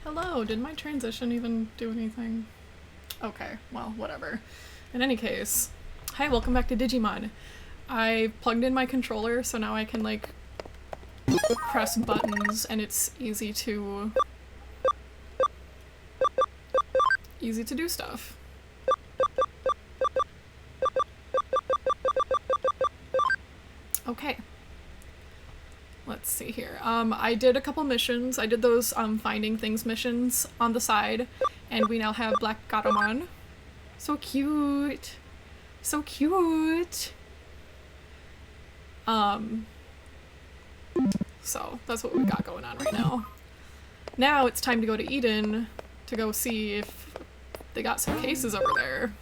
Hello, did my transition even do anything? Okay, well, whatever. In any case, hi, welcome back to Digimon. I plugged in my controller, so now I can, like, press buttons, and it's easy to do stuff. Okay. Let's see here. I did a couple missions. I did those finding things missions on the side, and we now have Black Gatomon. So cute. So cute. So that's what we've got going on right now. Now it's time to go to Eden to go see if they got some cases over there.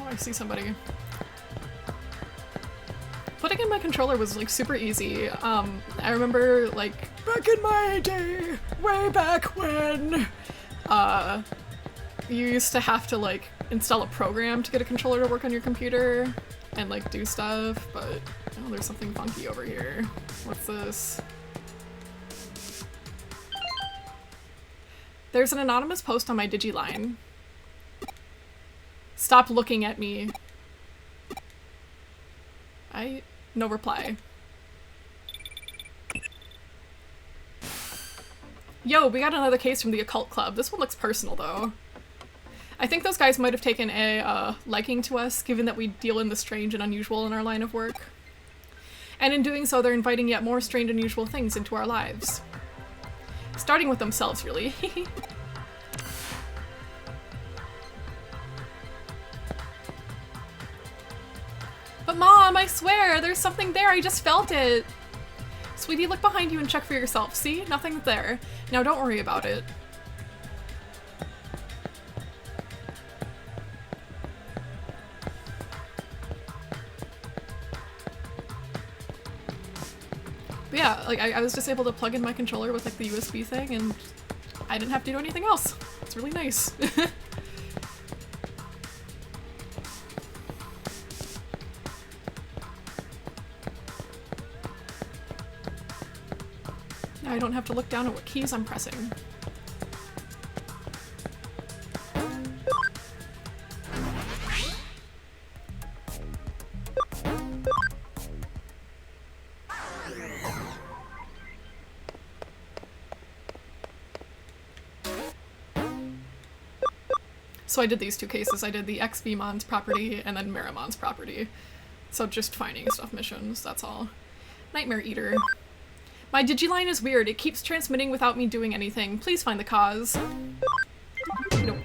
I see somebody. Putting in my controller was like super easy. I remember like back in my day, way back when, you used to have to like install a program to get a controller to work on your computer and like do stuff, but oh, there's something funky over here. What's this? There's an anonymous post on my Digiline. Stop looking at me. No reply. Yo, we got another case from the Occult Club. This one looks personal, though. I think those guys might have taken a liking to us, given that we deal in the strange and unusual in our line of work. And in doing so, they're inviting yet more strange and unusual things into our lives. Starting with themselves, really. But Mom, I swear, there's something there, I just felt it! Sweetie, look behind you and check for yourself. See? Nothing's there. Now don't worry about it. But yeah, like, I was just able to plug in my controller with, like, the USB thing, and I didn't have to do anything else. It's really nice. Now I don't have to look down at what keys I'm pressing. So I did these two cases. I did the XBmon's property and then Maramon's property. So just finding stuff missions, that's all. Nightmare Eater. My Digiline is weird. It keeps transmitting without me doing anything. Please find the cause. Nope.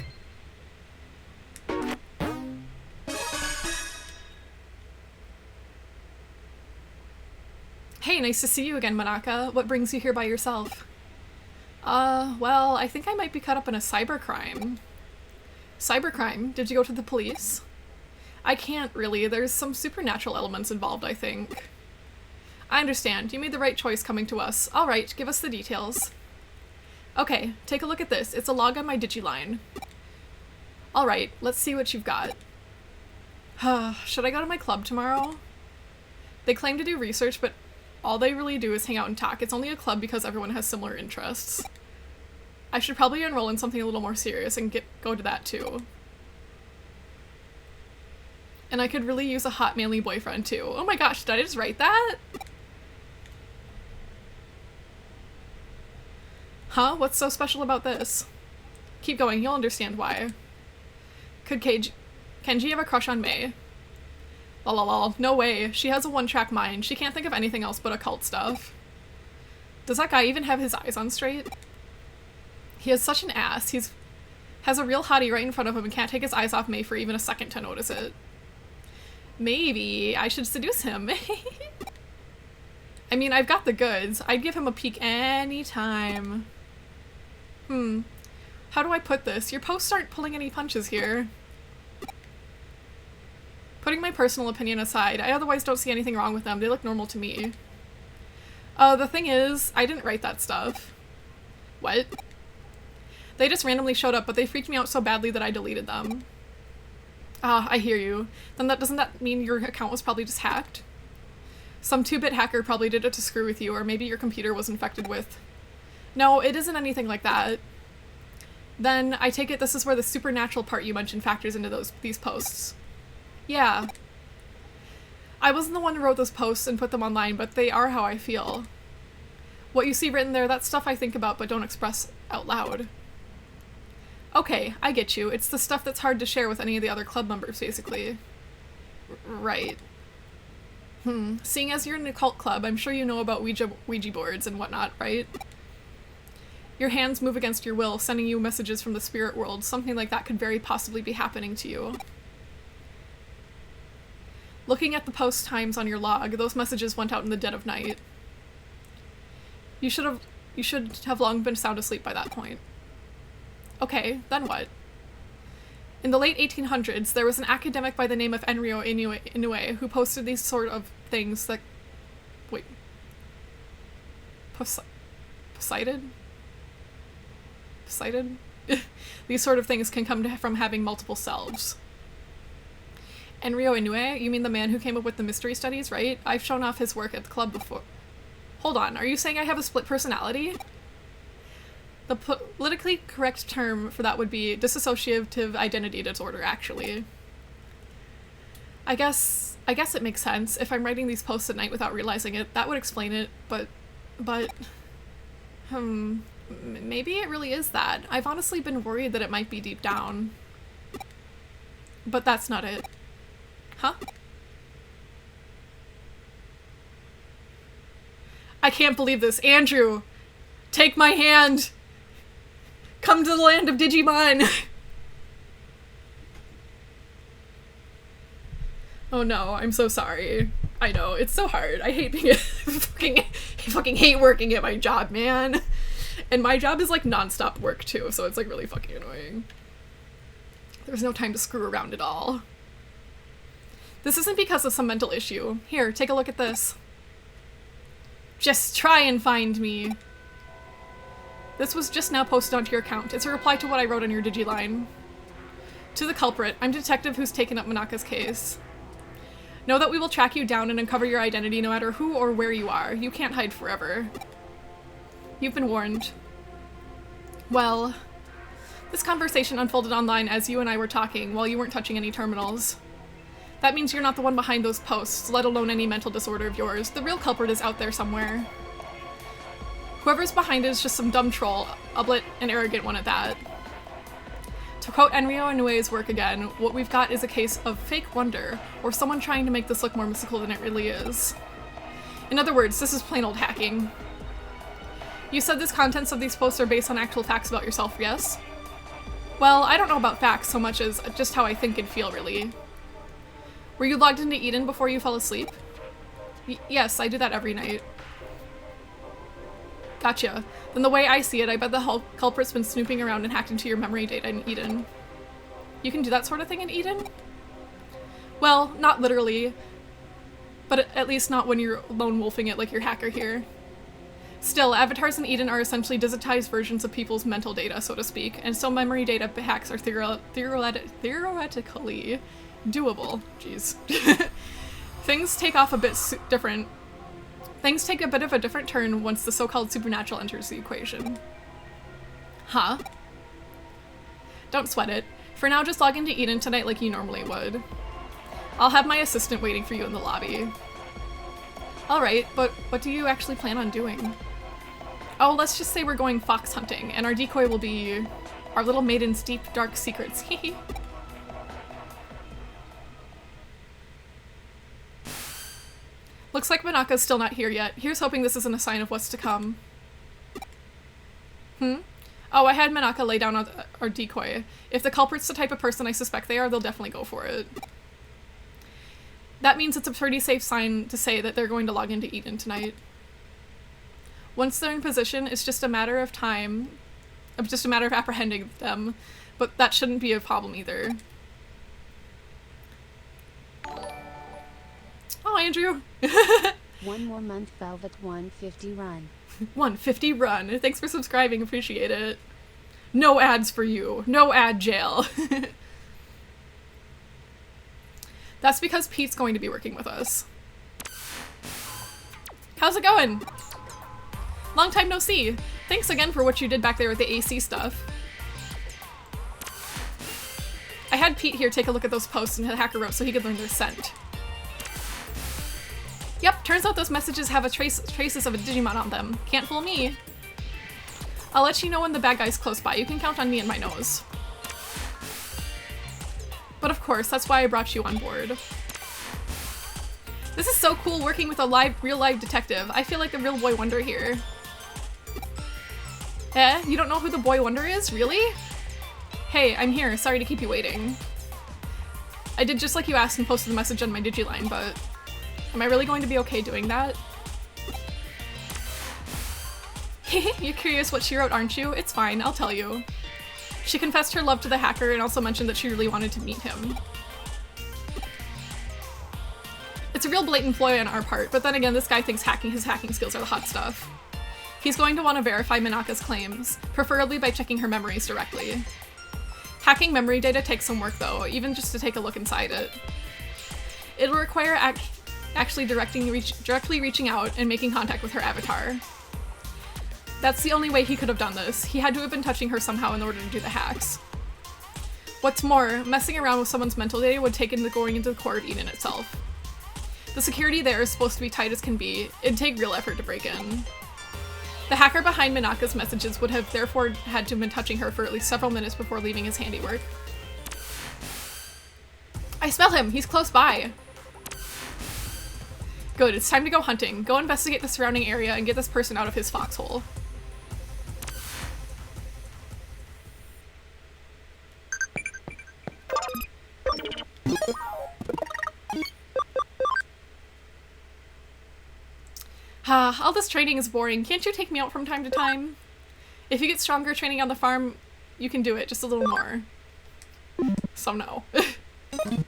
Hey, nice to see you again, Manaka. What brings you here by yourself? Well, I think I might be caught up in a cybercrime. Cybercrime? Did you go to the police? I can't really. There's some supernatural elements involved, I think. I understand. You made the right choice coming to us. Alright, give us the details. Okay, take a look at this. It's a log on my Digiline. Alright, let's see what you've got. Should I go to my club tomorrow? They claim to do research, but all they really do is hang out and talk. It's only a club because everyone has similar interests. I should probably enroll in something a little more serious and go to that too. And I could really use a hot manly boyfriend too. Oh my gosh, did I just write that? Huh? What's so special about this? Keep going, you'll understand why. Could Kenji have a crush on Mei? Lol, no way. She has a one-track mind. She can't think of anything else but occult stuff. Does that guy even have his eyes on straight? He has such an ass. Has a real hottie right in front of him and can't take his eyes off Mei for even a second to notice it. Maybe I should seduce him. I mean, I've got the goods. I'd give him a peek anytime. How do I put this? Your posts aren't pulling any punches here. Putting my personal opinion aside, I otherwise don't see anything wrong with them. They look normal to me. The thing is, I didn't write that stuff. What? They just randomly showed up, but they freaked me out so badly that I deleted them. Ah, I hear you. Then doesn't that mean your account was probably just hacked? Some 2-bit hacker probably did it to screw with you, or maybe your computer was infected with... No, it isn't anything like that. Then, I take it this is where the supernatural part you mentioned factors into these posts. Yeah. I wasn't the one who wrote those posts and put them online, but they are how I feel. What you see written there, that's stuff I think about but don't express out loud. Okay, I get you. It's the stuff that's hard to share with any of the other club members, basically. Right. Seeing as you're in a cult club, I'm sure you know about Ouija boards and whatnot, right? Your hands move against your will, sending you messages from the spirit world. Something like that could very possibly be happening to you. Looking at the post times on your log, those messages went out in the dead of night. You should have long been sound asleep by that point. Okay, then what? In the late 1800s, there was an academic by the name of Enryo Inoue who posted these sort of things that... Wait. Poseidon? Poseidon? These sort of things can come from having multiple selves. Enryo Inoue? You mean the man who came up with the mystery studies, right? I've shown off his work at the club before. Hold on, are you saying I have a split personality? The politically correct term for that would be dissociative identity disorder, actually. I guess it makes sense. If I'm writing these posts at night without realizing it, that would explain it, but... maybe it really is that. I've honestly been worried that it might be deep down. But that's not it. Huh? I can't believe this. Andrew! Take my hand! Come to the land of Digimon! Oh no, I'm so sorry. I know, it's so hard. I hate being I fucking hate working at my job, man. And my job is like non-stop work too, so it's like really fucking annoying. There's no time to screw around at all. This isn't because of some mental issue. Here, take a look at this. Just try and find me. This was just now posted onto your account. It's a reply to what I wrote on your Digiline. To the culprit, I'm a detective who's taken up Manaka's case. Know that we will track you down and uncover your identity no matter who or where you are. You can't hide forever. You've been warned. Well, this conversation unfolded online as you and I were talking while you weren't touching any terminals. That means you're not the one behind those posts, let alone any mental disorder of yours. The real culprit is out there somewhere. Whoever's behind it is just some dumb troll, albeit an arrogant one at that. To quote Enryo Inoue's work again, what we've got is a case of fake wonder, or someone trying to make this look more mystical than it really is. In other words, this is plain old hacking. You said the contents of these posts are based on actual facts about yourself, yes? Well, I don't know about facts so much as just how I think and feel, really. Were you logged into Eden before you fell asleep? Yes, I do that every night. Gotcha. Then the way I see it, I bet the culprit's been snooping around and hacked into your memory data in Eden. You can do that sort of thing in Eden? Well, not literally, but at least not when you're lone wolfing it like your hacker here. Still, avatars in Eden are essentially digitized versions of people's mental data, so to speak, and so memory data hacks are theoretically doable. Jeez. Things take a bit of a different turn once the so-called supernatural enters the equation. Huh? Don't sweat it. For now, just log into Eden tonight like you normally would. I'll have my assistant waiting for you in the lobby. Alright, but what do you actually plan on doing? Oh, let's just say we're going fox hunting, and our decoy will be our little maiden's deep, dark secrets. Hehe. Looks like Manaka's still not here yet. Here's hoping this isn't a sign of what's to come. Oh, I had Manaka lay down on our decoy. If the culprit's the type of person I suspect they are, they'll definitely go for it. That means it's a pretty safe sign to say that they're going to log into Eden tonight. Once they're in position, it's just a matter of time, just a matter of apprehending them, but that shouldn't be a problem either. Oh, Andrew! One more month, Velvet 150 run. 150 run. Thanks for subscribing. Appreciate it. No ads for you. No ad jail. That's because Pete's going to be working with us. How's it going? Long time no see. Thanks again for what you did back there with the AC stuff. I had Pete here take a look at those posts and hit hacker ropes so he could learn their scent. Yep, turns out those messages have traces of a Digimon on them. Can't fool me. I'll let you know when the bad guy's close by. You can count on me and my nose. But of course, that's why I brought you on board. This is so cool working with a real live detective. I feel like the real boy wonder here. Eh? You don't know who the boy wonder is? Really? Hey, I'm here. Sorry to keep you waiting. I did just like you asked and posted the message on my Digiline, but am I really going to be okay doing that? You're curious what she wrote, aren't you? It's fine, I'll tell you. She confessed her love to the hacker and also mentioned that she really wanted to meet him. It's a real blatant ploy on our part, but then again, this guy thinks his hacking skills are the hot stuff. He's going to want to verify Minaka's claims, preferably by checking her memories directly. Hacking memory data takes some work though, even just to take a look inside it. It'll require actually directly reaching out and making contact with her avatar. That's the only way he could have done this. He had to have been touching her somehow in order to do the hacks. What's more, messing around with someone's mental data would take into going into the core of Eden itself. The security there is supposed to be tight as can be. It'd take real effort to break in. The hacker behind Minaka's messages would have therefore had to have been touching her for at least several minutes before leaving his handiwork. I smell him! He's close by! Good, it's time to go hunting. Go investigate the surrounding area and get this person out of his foxhole. All this training is boring. Can't you take me out from time to time? If you get stronger training on the farm, you can do it, just a little more. So no. Hey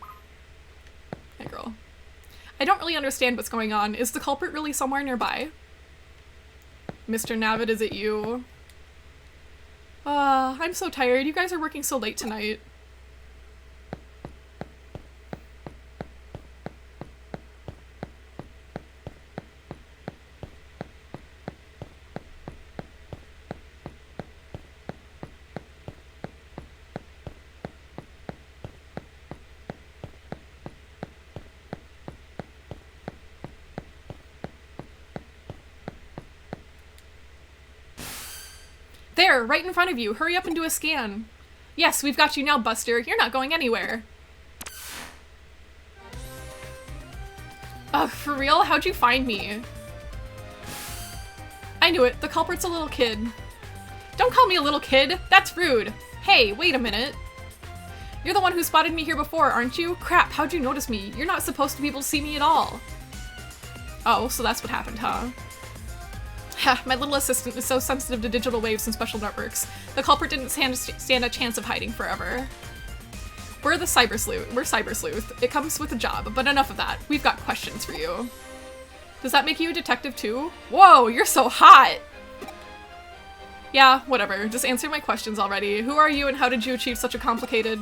girl. I don't really understand what's going on. Is the culprit really somewhere nearby? Mr. Navid, is it you? I'm so tired. You guys are working so late tonight. There, right in front of you. Hurry up and do a scan. Yes, we've got you now, Buster. You're not going anywhere. Ugh, for real? How'd you find me? I knew it. The culprit's a little kid. Don't call me a little kid. That's rude. Hey, wait a minute. You're the one who spotted me here before, aren't you? Crap, how'd you notice me? You're not supposed to be able to see me at all. Oh, so that's what happened, huh? My little assistant is so sensitive to digital waves and special networks. The culprit didn't stand a chance of hiding forever. We're Cyber Sleuth. It comes with a job, but enough of that. We've got questions for you. Does that make you a detective too? Whoa, you're so hot! Yeah, whatever. Just answer my questions already. Who are you and how did you achieve such a complicated...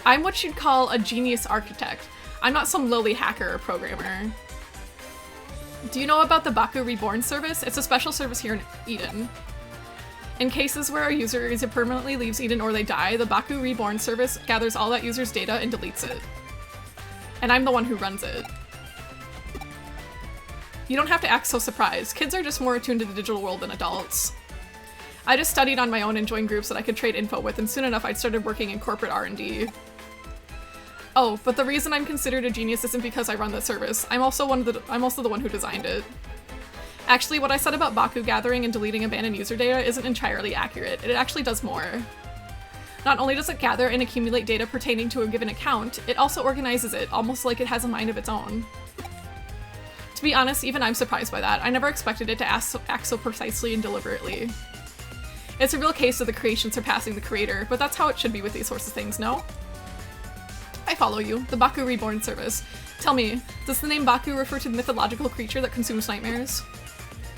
I'm what you'd call a genius architect. I'm not some lowly hacker or programmer. Do you know about the Baku Reborn service? It's a special service here in Eden. In cases where a user either permanently leaves Eden or they die, the Baku Reborn service gathers all that user's data and deletes it. And I'm the one who runs it. You don't have to act so surprised. Kids are just more attuned to the digital world than adults. I just studied on my own and joined groups that I could trade info with, and soon enough I'd started working in corporate R&D. Oh, but the reason I'm considered a genius isn't because I run the service. I'm also the one who designed it. Actually, what I said about Baku gathering and deleting abandoned user data isn't entirely accurate. It actually does more. Not only does it gather and accumulate data pertaining to a given account, it also organizes it, almost like it has a mind of its own. To be honest, even I'm surprised by that. I never expected it to act so precisely and deliberately. It's a real case of the creation surpassing the creator, but that's how it should be with these sorts of things, no? I follow you. The Baku Reborn service. Tell me, does the name Baku refer to the mythological creature that consumes nightmares?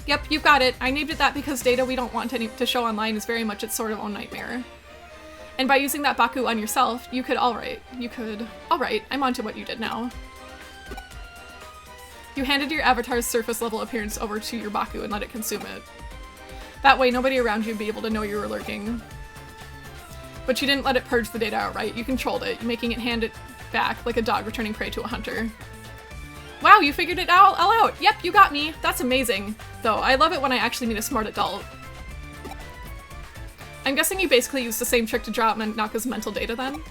Yep, you've got it. I named it that because data we don't want to show online is very much its sort of own nightmare. And by using that Baku on yourself, you could, alright, I'm onto what you did now. You handed your avatar's surface level appearance over to your Baku and let it consume it. That way nobody around you would be able to know you were lurking. But you didn't let it purge the data outright, you controlled it, making it hand it back like a dog returning prey to a hunter. Wow, you figured it all out! Yep, you got me! That's amazing. Though, I love it when I actually meet a smart adult. I'm guessing you basically used the same trick to draw out Manaka's mental data then?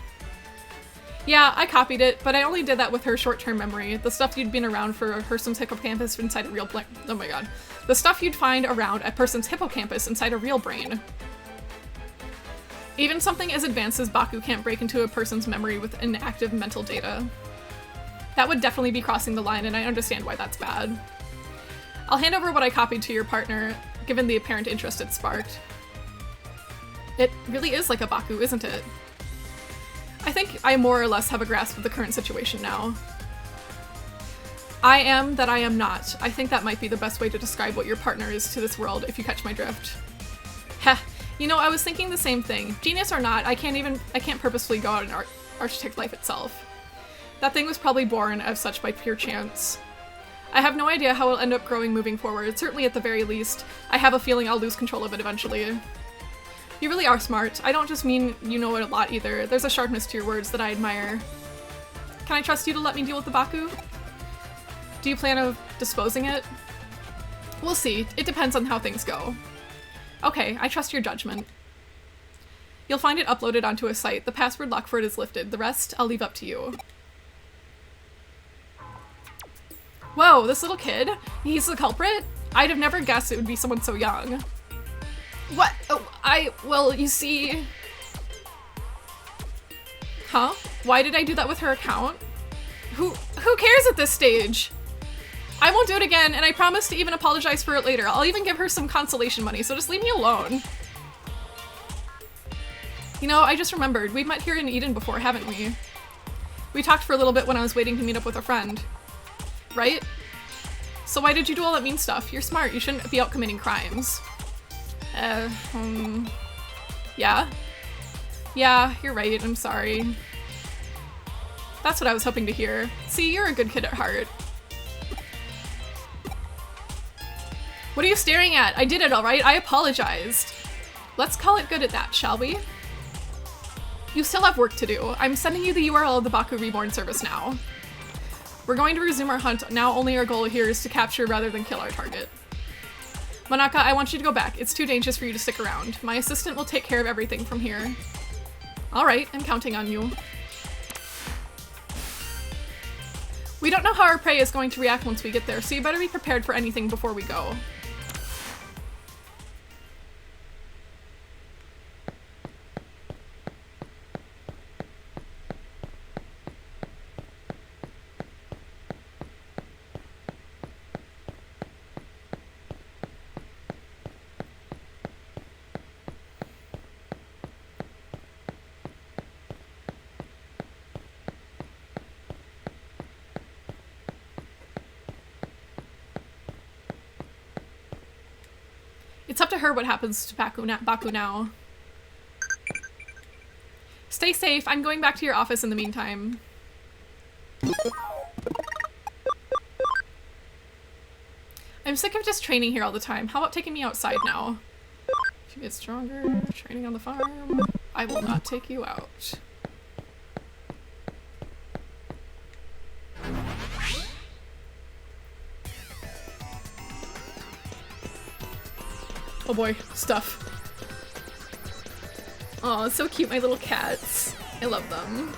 Yeah, I copied it, but I only did that with her short-term memory, the stuff you'd been around for a person's hippocampus inside a real oh my god. The stuff you'd find around a person's hippocampus inside a real brain. Even something as advanced as Baku can't break into a person's memory with inactive mental data. That would definitely be crossing the line, and I understand why that's bad. I'll hand over what I copied to your partner, given the apparent interest it sparked. It really is like a Baku, isn't it? I think I more or less have a grasp of the current situation now. I am that I am not. I think that might be the best way to describe what your partner is to this world, if you catch my drift. Heh. You know, I was thinking the same thing. Genius or not, I can't purposefully go out and architect life itself. That thing was probably born as such by pure chance. I have no idea how it'll end up growing moving forward, certainly at the very least. I have a feeling I'll lose control of it eventually. You really are smart. I don't just mean you know it a lot either. There's a sharpness to your words that I admire. Can I trust you to let me deal with the Baku? Do you plan on disposing it? We'll see. It depends on how things go. Okay, I trust your judgment. You'll find it uploaded onto a site. The password lock for it is lifted. The rest, I'll leave up to you. Whoa, this little kid? He's the culprit? I'd have never guessed it would be someone so young. What? Oh, well, you see... Huh? Why did I do that with her account? Who cares at this stage? I won't do it again, and I promise to even apologize for it later. I'll even give her some consolation money, so just leave me alone. You know, I just remembered, we've met here in Eden before, haven't we? We talked for a little bit when I was waiting to meet up with a friend. Right? So why did you do all that mean stuff? You're smart, you shouldn't be out committing crimes. Yeah? Yeah, you're right, I'm sorry. That's what I was hoping to hear. See, you're a good kid at heart. What are you staring at? I did it alright, I apologized. Let's call it good at that, shall we? You still have work to do. I'm sending you the URL of the Baku Reborn service now. We're going to resume our hunt. Now only our goal here is to capture rather than kill our target. Manaka, I want you to go back. It's too dangerous for you to stick around. My assistant will take care of everything from here. Alright, I'm counting on you. We don't know how our prey is going to react once we get there, so you better be prepared for anything before we go. It's up to her what happens to Baku now. Stay safe. I'm going back to your office in the meantime. I'm sick of just training here all the time. How about taking me outside now? If you get stronger, training on the farm. I will not take you out. Oh boy, stuff. Oh, it's so cute, my little cats. I love them.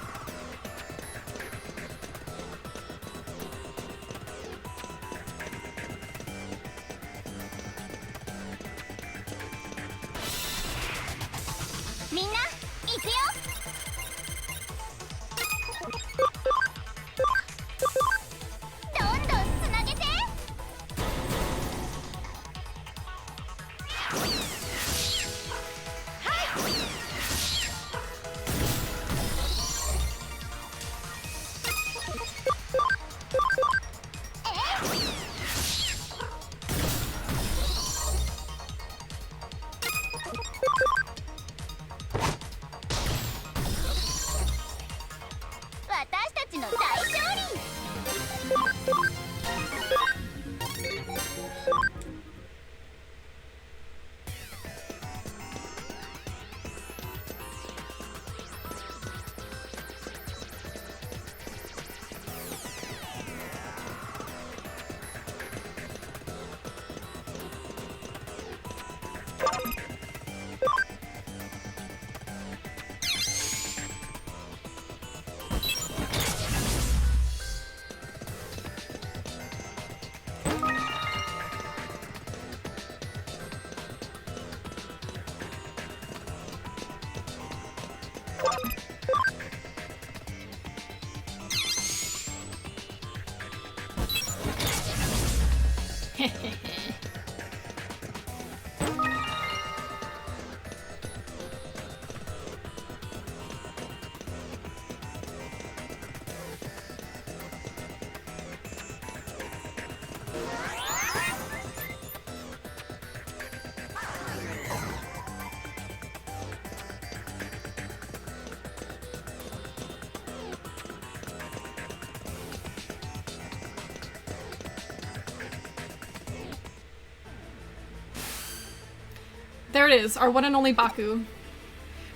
There it is, our one and only Baku.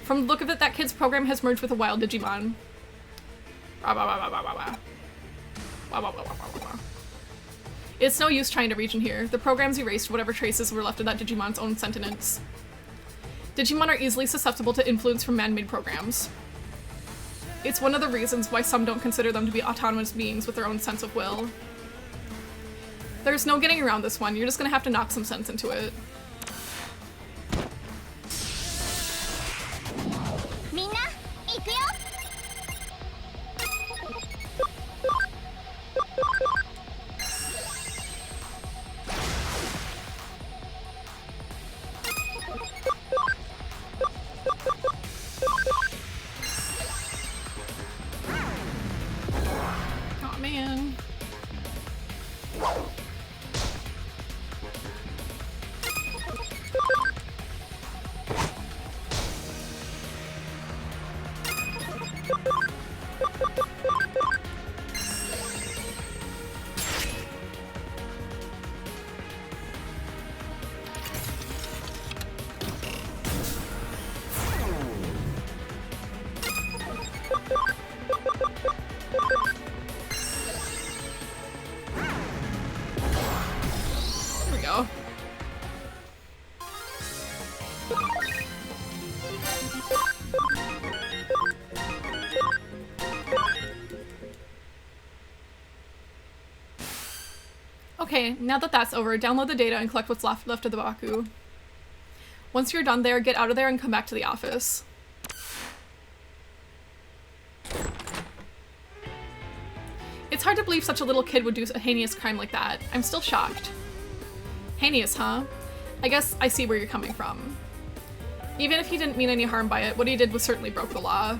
From the look of it, that kid's program has merged with a wild Digimon. It's no use trying to reach in here. The program's erased whatever traces were left of that Digimon's own sentience. Digimon are easily susceptible to influence from man-made programs. It's one of the reasons why some don't consider them to be autonomous beings with their own sense of will. There's no getting around this one, you're just gonna have to knock some sense into it. Oh man. Okay, now that that's over, download the data and collect what's left of the Baku. Once you're done there, get out of there and come back to the office. It's hard to believe such a little kid would do a heinous crime like that. I'm still shocked. Heinous, huh? I guess I see where you're coming from. Even if he didn't mean any harm by it, what he did was certainly broke the law.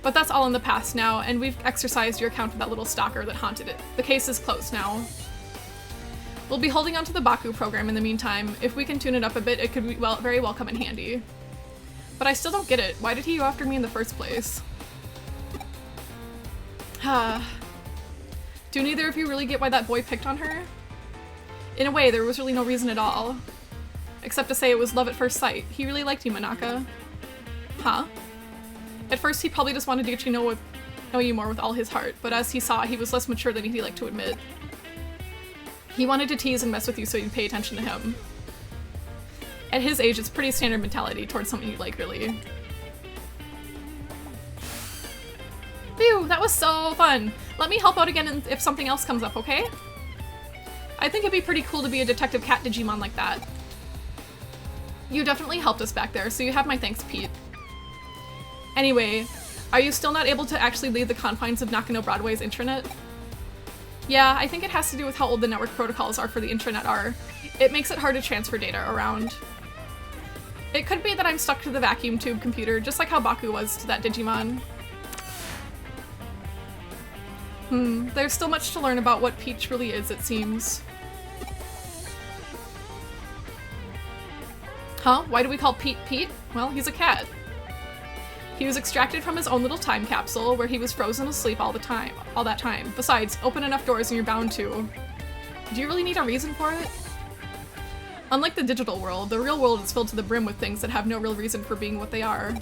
But that's all in the past now, and we've exercised your account of that little stalker that haunted it. The case is closed now. We'll be holding on to the Baku program in the meantime. If we can tune it up a bit, it could be very well come in handy. But I still don't get it. Why did he go after me in the first place? Do neither of you really get why that boy picked on her? In a way, there was really no reason at all. Except to say it was love at first sight. He really liked you, Manaka. Huh? At first, he probably just wanted to get you know you more with all his heart, but as he saw, he was less mature than he'd like to admit. He wanted to tease and mess with you so you'd pay attention to him. At his age, it's pretty standard mentality towards something you like, really. Phew, that was so fun! Let me help out again if something else comes up, okay? I think it'd be pretty cool to be a detective cat Digimon like that. You definitely helped us back there, so you have my thanks, Pete. Anyway, are you still not able to actually leave the confines of Nakano Broadway's intranet? Yeah, I think it has to do with how old the network protocols are for the intranet are. It makes it hard to transfer data around. It could be that I'm stuck to the vacuum tube computer, just like how Baku was to that Digimon. There's still much to learn about what Peach really is, it seems. Huh? Why do we call Pete Pete? Well, he's a cat. He was extracted from his own little time capsule where he was frozen asleep all that time. Besides, open enough doors and you're bound to. Do you really need a reason for it? Unlike the digital world, the real world is filled to the brim with things that have no real reason for being what they are.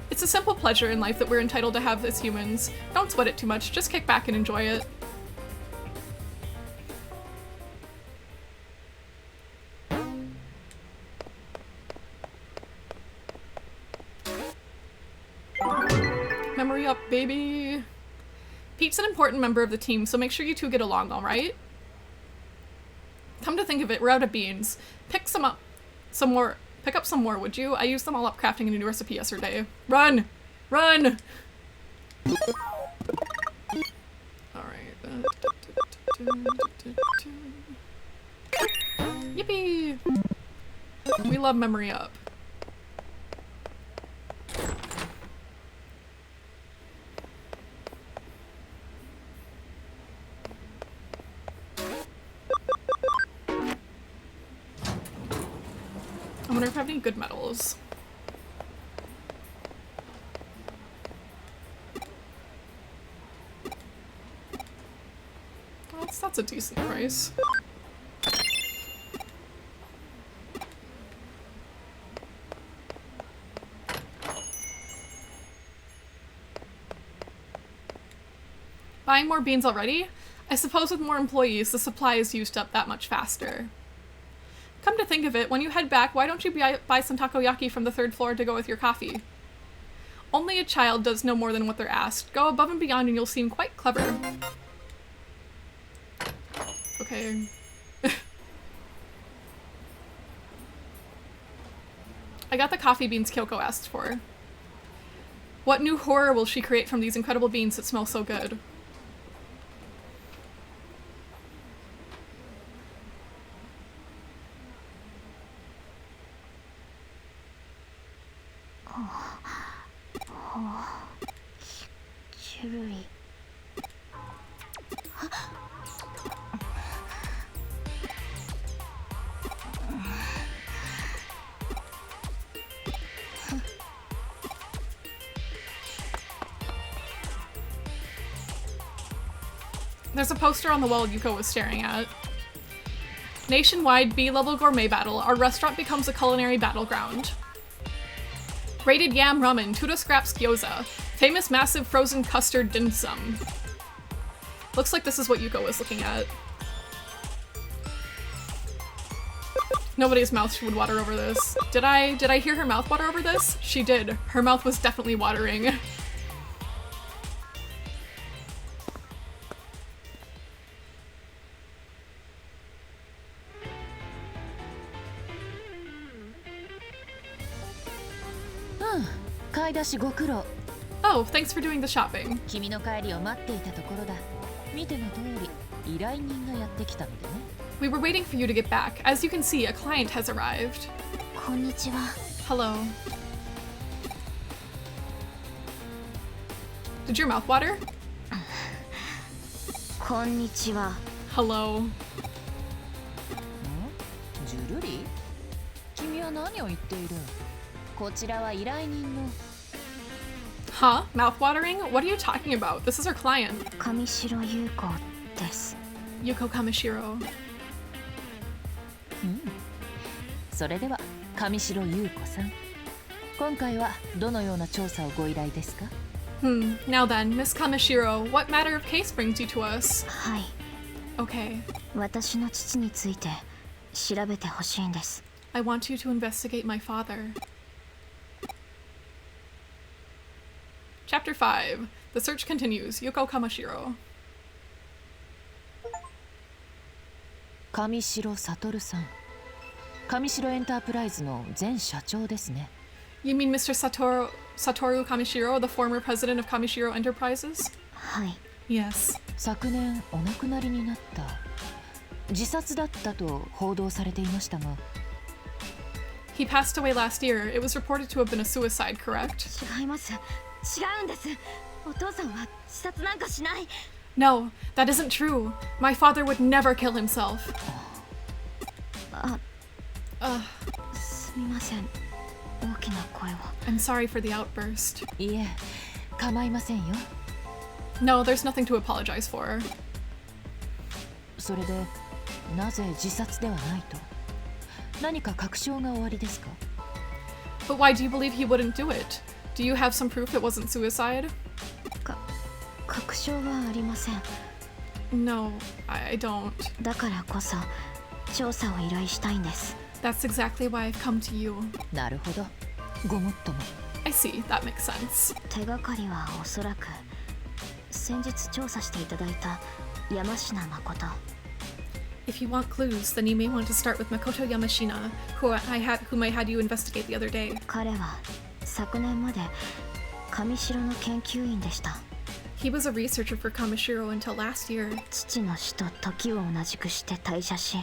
It's a simple pleasure in life that we're entitled to have as humans. Don't sweat it too much, just kick back and enjoy it. Memory up, baby! Pete's an important member of the team, so make sure you two get along, alright? Come to think of it, we're out of beans. Pick up some more, would you? I used them all up crafting a new recipe yesterday. Run! Run! Alright. Yippee! We love memory up. I wonder if I have any good medals. Well, that's a decent price. Buying more beans already? I suppose with more employees, the supply is used up that much faster. Come to think of it, when you head back, why don't you buy some takoyaki from the 3rd floor to go with your coffee? Only a child does no more than what they're asked. Go above and beyond and you'll seem quite clever. Okay. I got the coffee beans Kyoko asked for. What new horror will she create from these incredible beans that smell so good? There's a poster on the wall Yuko was staring at. Nationwide B-level gourmet battle. Our restaurant becomes a culinary battleground. Rated yam ramen, Tudo scraps gyoza. Famous massive frozen custard dim sum. Looks like this is what Yuko was looking at. Nobody's mouth would water over this. Did I hear her mouth water over this? She did. Her mouth was definitely watering. Oh, thanks for doing the shopping. We were waiting for you to get back. As you can see, a client has arrived. Hello. Did your mouth water? Hello. Huh? Mouth-watering? What are you talking about? This is our client. Yuko Kamishiro. それでは上白優子さん、今回はどのような調査をご依頼ですか? Now then, Miss Kamishiro, what matter of case brings you to us? はい。 Okay. 私の父について調べてほしいんです。 I want you to investigate my father. Chapter 5. The search continues. Yuko Kamishiro. 上白悟さん、上白エンタープライズの前社長ですね。 You mean Mr. Satoru Kamishiro, the former president of Kamishiro Enterprises? はい。 Yes. 昨年お亡くなりになった。自殺だったと報道されていましたが。 He passed away last year. It was reported to have been a suicide, correct? 違います。違うんです。お父さんは自殺なんかしない。 No, that isn't true. My father would never kill himself. すみません。大きな声を。 I'm sorry for the outburst. いえ、構いませんよ。 No, there's nothing to apologize for. それで、なぜ自殺ではないと？何か確証がおありですか？ But why do you believe he wouldn't do it? Do you have some proof it wasn't suicide? 確証はありません。 No, I don't. だからこそ調査を依頼したいんです。 That's exactly why I've come to you. なるほど。ごもっとも。I see, that makes sense. 手がかりはおそらく先日調査していただいた山科誠。 If you want clues, then you may want to start with Makoto Yamashina, whom I had you investigate the other day. 彼は昨年まで上白の研究員でした。 He was a researcher for Kamishiro until last year. 父の死と時を同じくして退社し、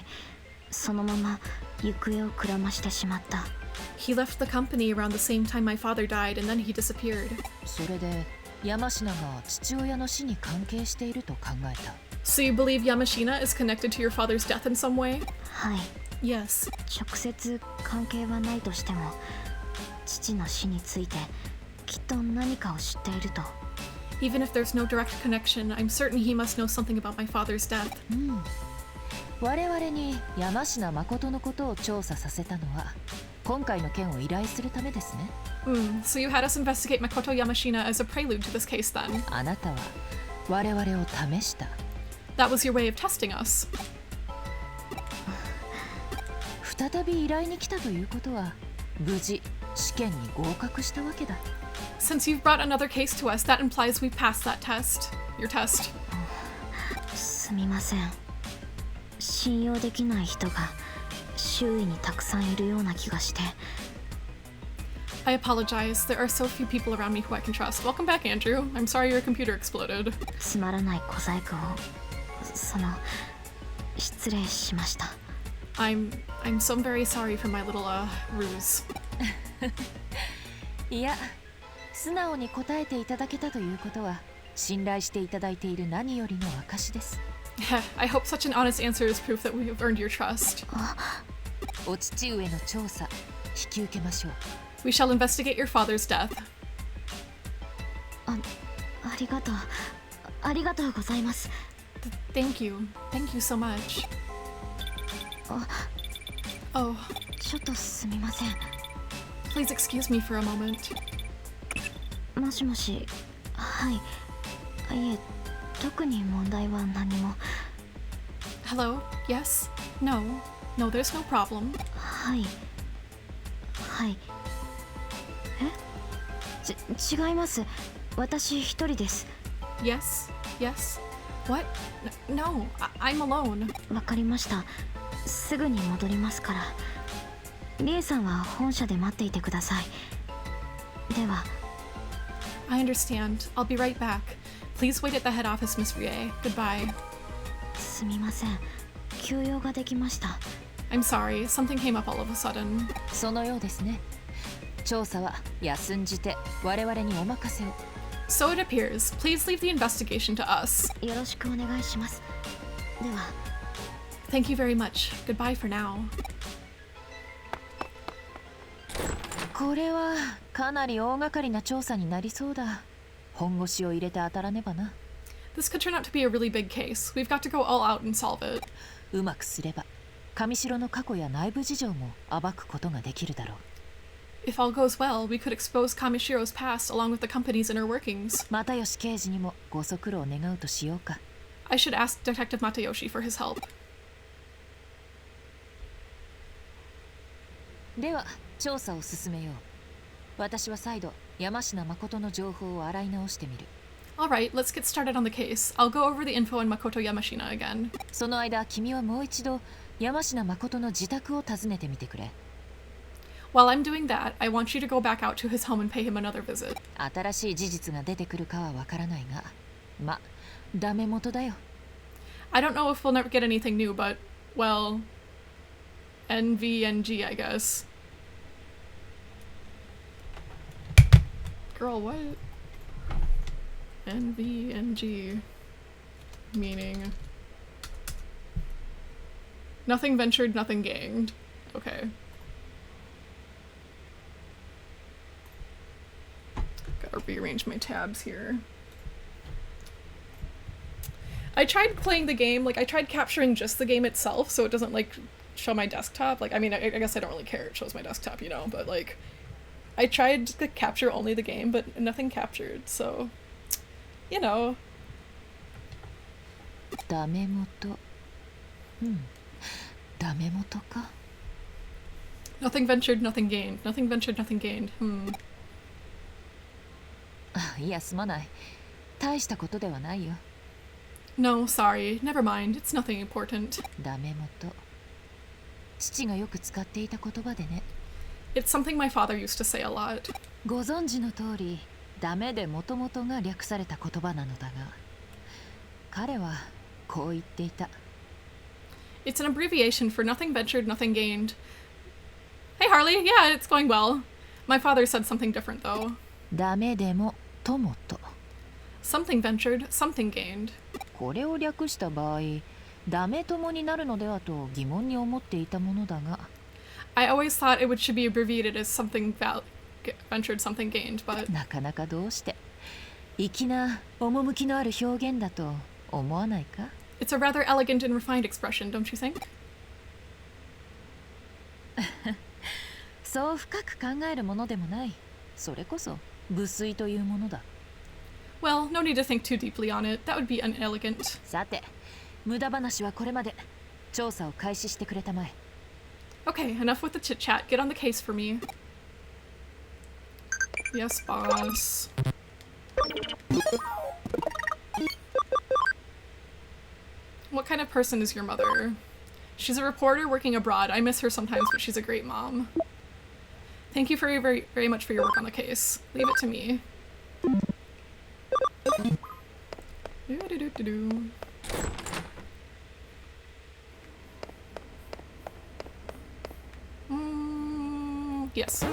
そのまま行方をくらましてしまった。 He left the company around the same time my father died, and then he disappeared. それで山科が父親の死に関係していると考えた。 So you believe Yamashina is connected to your father's death in some way? はい。 Yes. 直接関係はないとしても、父の死についてきっと何かを知っていると。 Even if there's no direct connection, I'm certain he must know something about my father's death. 我々に山科誠のことを調査させたのは今回の件を依頼するためですね。 So you had us investigate Makoto Yamashina as a prelude to this case then? あなたは我々を試した。 That was your way of testing us. 再び依頼に来たということは無事試験に合格したわけだ。 Since you've brought another case to us, that implies we passed that test. Your test. すみません。信用できない人が周囲にたくさんいるような気がして。 I apologize. There are so few people around me who I can trust. Welcome back, Andrew. I'm sorry your computer exploded. つまらない小細工を失礼しました。 I'm so very sorry for my little ruse. いや、素直に答えていただけたということは信頼していただいている何よりの証です。I hope such an honest answer is proof that we have earned your trust. お父上の調査引き受けましょう。 We shall investigate your father's death. ありがとう。ありがとうございます。 Thank you. Thank you so much. あ、 Oh, ちょっとすみません。 please excuse me for a moment. もしもし。はい。いえ、特に問題は何も。 Hello? Yes? No? No, there's no problem. はい。はい。違います。私一人です。 Yes? Yes? What? No, I'm alone. わかりました。すぐに戻りますから。リエさんは本社で待っていてください。では。 I understand. I'll be right back. Please wait at the head office, Miss Rie. Goodbye. すみません。休養ができました。 I'm sorry. Something came up all of a sudden. そのようですね。調査は休んじて我々にお任せを。 So it appears. Please leave the investigation to us. よろしくお願いします。では。 Thank you very much. Goodbye for now. これはかなり大掛かりな調査になりそうだ。本腰を入れて当たらねばな。 This could turn out to be a really big case. We've got to go all out and solve it. うまくすれば上城の過去や内部事情も暴くことができるだろう。 If all goes well, we could expose Kamishiro's past along with the company's inner workings. 又吉刑事にもご足労願うとしようか。 I should ask Detective Matayoshi for his help. では調査を進めよう。私は再度山科誠の情報を洗い直してみる。 Alright, let's get started on the case. I'll go over the info on Makoto Yamashina again. その間君はもう一度山科誠の自宅を訪ねてみてくれ。 While I'm doing that, I want you to go back out to his home and pay him another visit. 新しい事実が出てくるかはわからないが、ま、ダメ元だよ。 I don't know if we'll never get anything new, but, well, NVNG, I guess. Girl, what? NVNG. Meaning. Nothing ventured, nothing gained. Okay. Gotta rearrange my tabs here. I tried playing the game, like I tried capturing just the game itself so it doesn't like show my desktop. Like, I mean, I guess I don't really care, it shows my desktop, you know, but like I tried to capture only the game, but nothing captured, so, you know. ダメ元。ダメ元か。 Nothing ventured, nothing gained. Nothing ventured, nothing gained. いや、すまない。大したことではないよ。 No, sorry. Never mind. It's nothing important. ダメ元。父がよく使っていた言葉でね。 It's something my father used to say a lot. ご存知の通り、ダメで元々が略された言葉なのだが、彼はこう言っていた。 It's an abbreviation for nothing ventured, nothing gained. Hey Harley, yeah, it's going well. My father said something different though. ダメでも友と。 Something ventured, something gained. これを略した場合、ダメ友になるのではと疑問に思っていたものだが。 I always thought it should be abbreviated as something ventured, something gained, but なかなかどうして粋な趣のある表現だと思わないか？ it's a rather elegant and refined expression, don't you think? そう深く考えるものでもない。それこそ無粋というものだ。Well, no need to think too deeply on it. That would be inelegant. さて、無駄話はこれまで。調査を開始してくれたまえ。Okay, enough with the chit chat. Get on the case for me. Yes, boss. What kind of person is your mother? She's a reporter working abroad. I miss her sometimes, but she's a great mom. Thank you very, very much for your work on the case. Leave it to me. Do-do-do-do-do. Yes.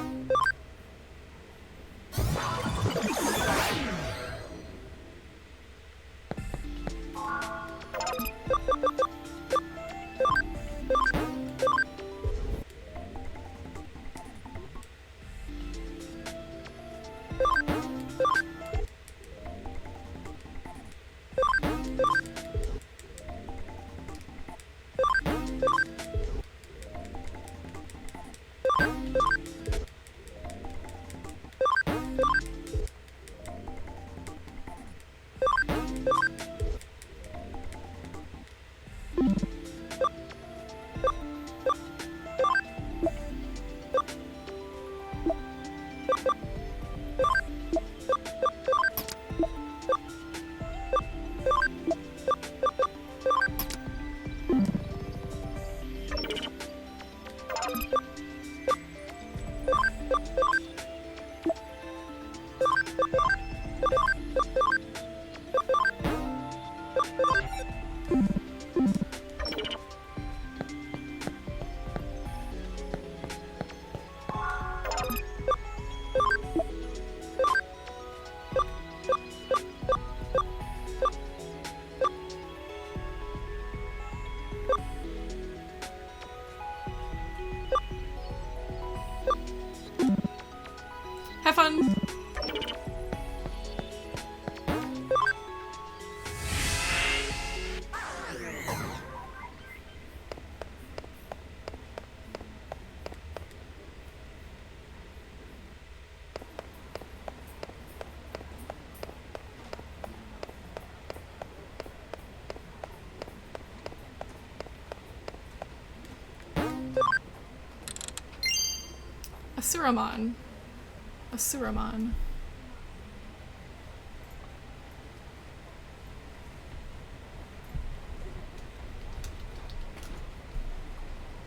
Have fun! Asuramon. Asuramon.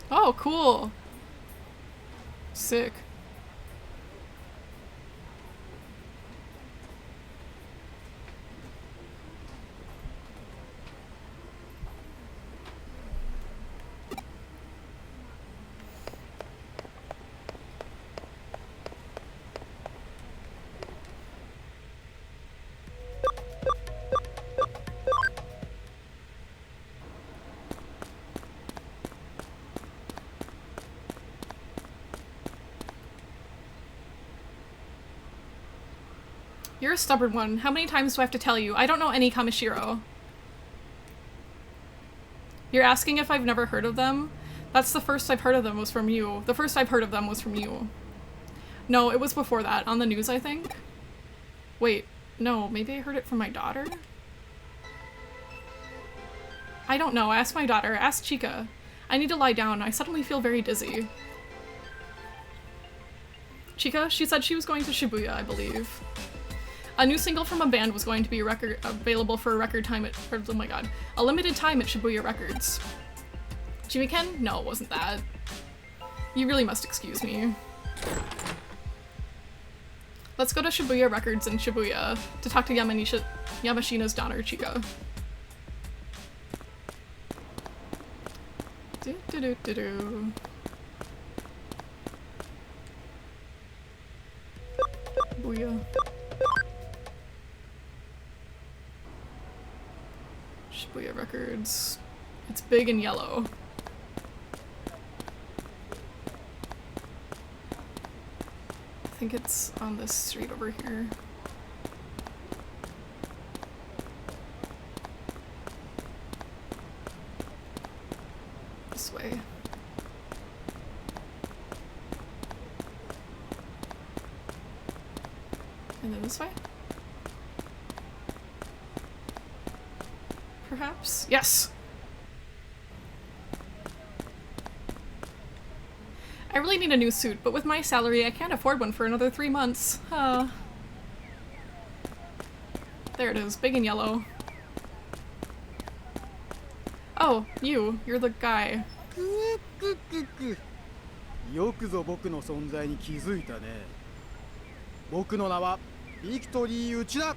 Oh, cool. Sick. You're a stubborn one. How many times do I have to tell you? I don't know any Kamishiro. You're asking if I've never heard of them? That's the first I've heard of them was from you. The first I've heard of them was from you. No, it was before that. On the news, I think? Wait, no, maybe I heard it from my daughter? I don't know. Ask my daughter. Ask Chica. I need to lie down. I suddenly feel very dizzy. Chica? She said she was going to Shibuya, I believe. A new single from a band was going to be available for a record time at, oh my god, a limited time at Shibuya Records. Jimiken? No, it wasn't that. You really must excuse me. Let's go to Shibuya Records in Shibuya to talk to Yamashina's daughter, Chica. Do-do-do-do-do. Shibuya. Shibuya Records. It's big and yellow. I think it's on this street over here. This way. And then this way? perhaps? Yes! I really need a new suit, but with my salary, I can't afford one for another 3 months. There it is, big and yellow. Oh, you're the guy. よくぞ僕の存在に気づいたね。僕の名はビクトリー内田。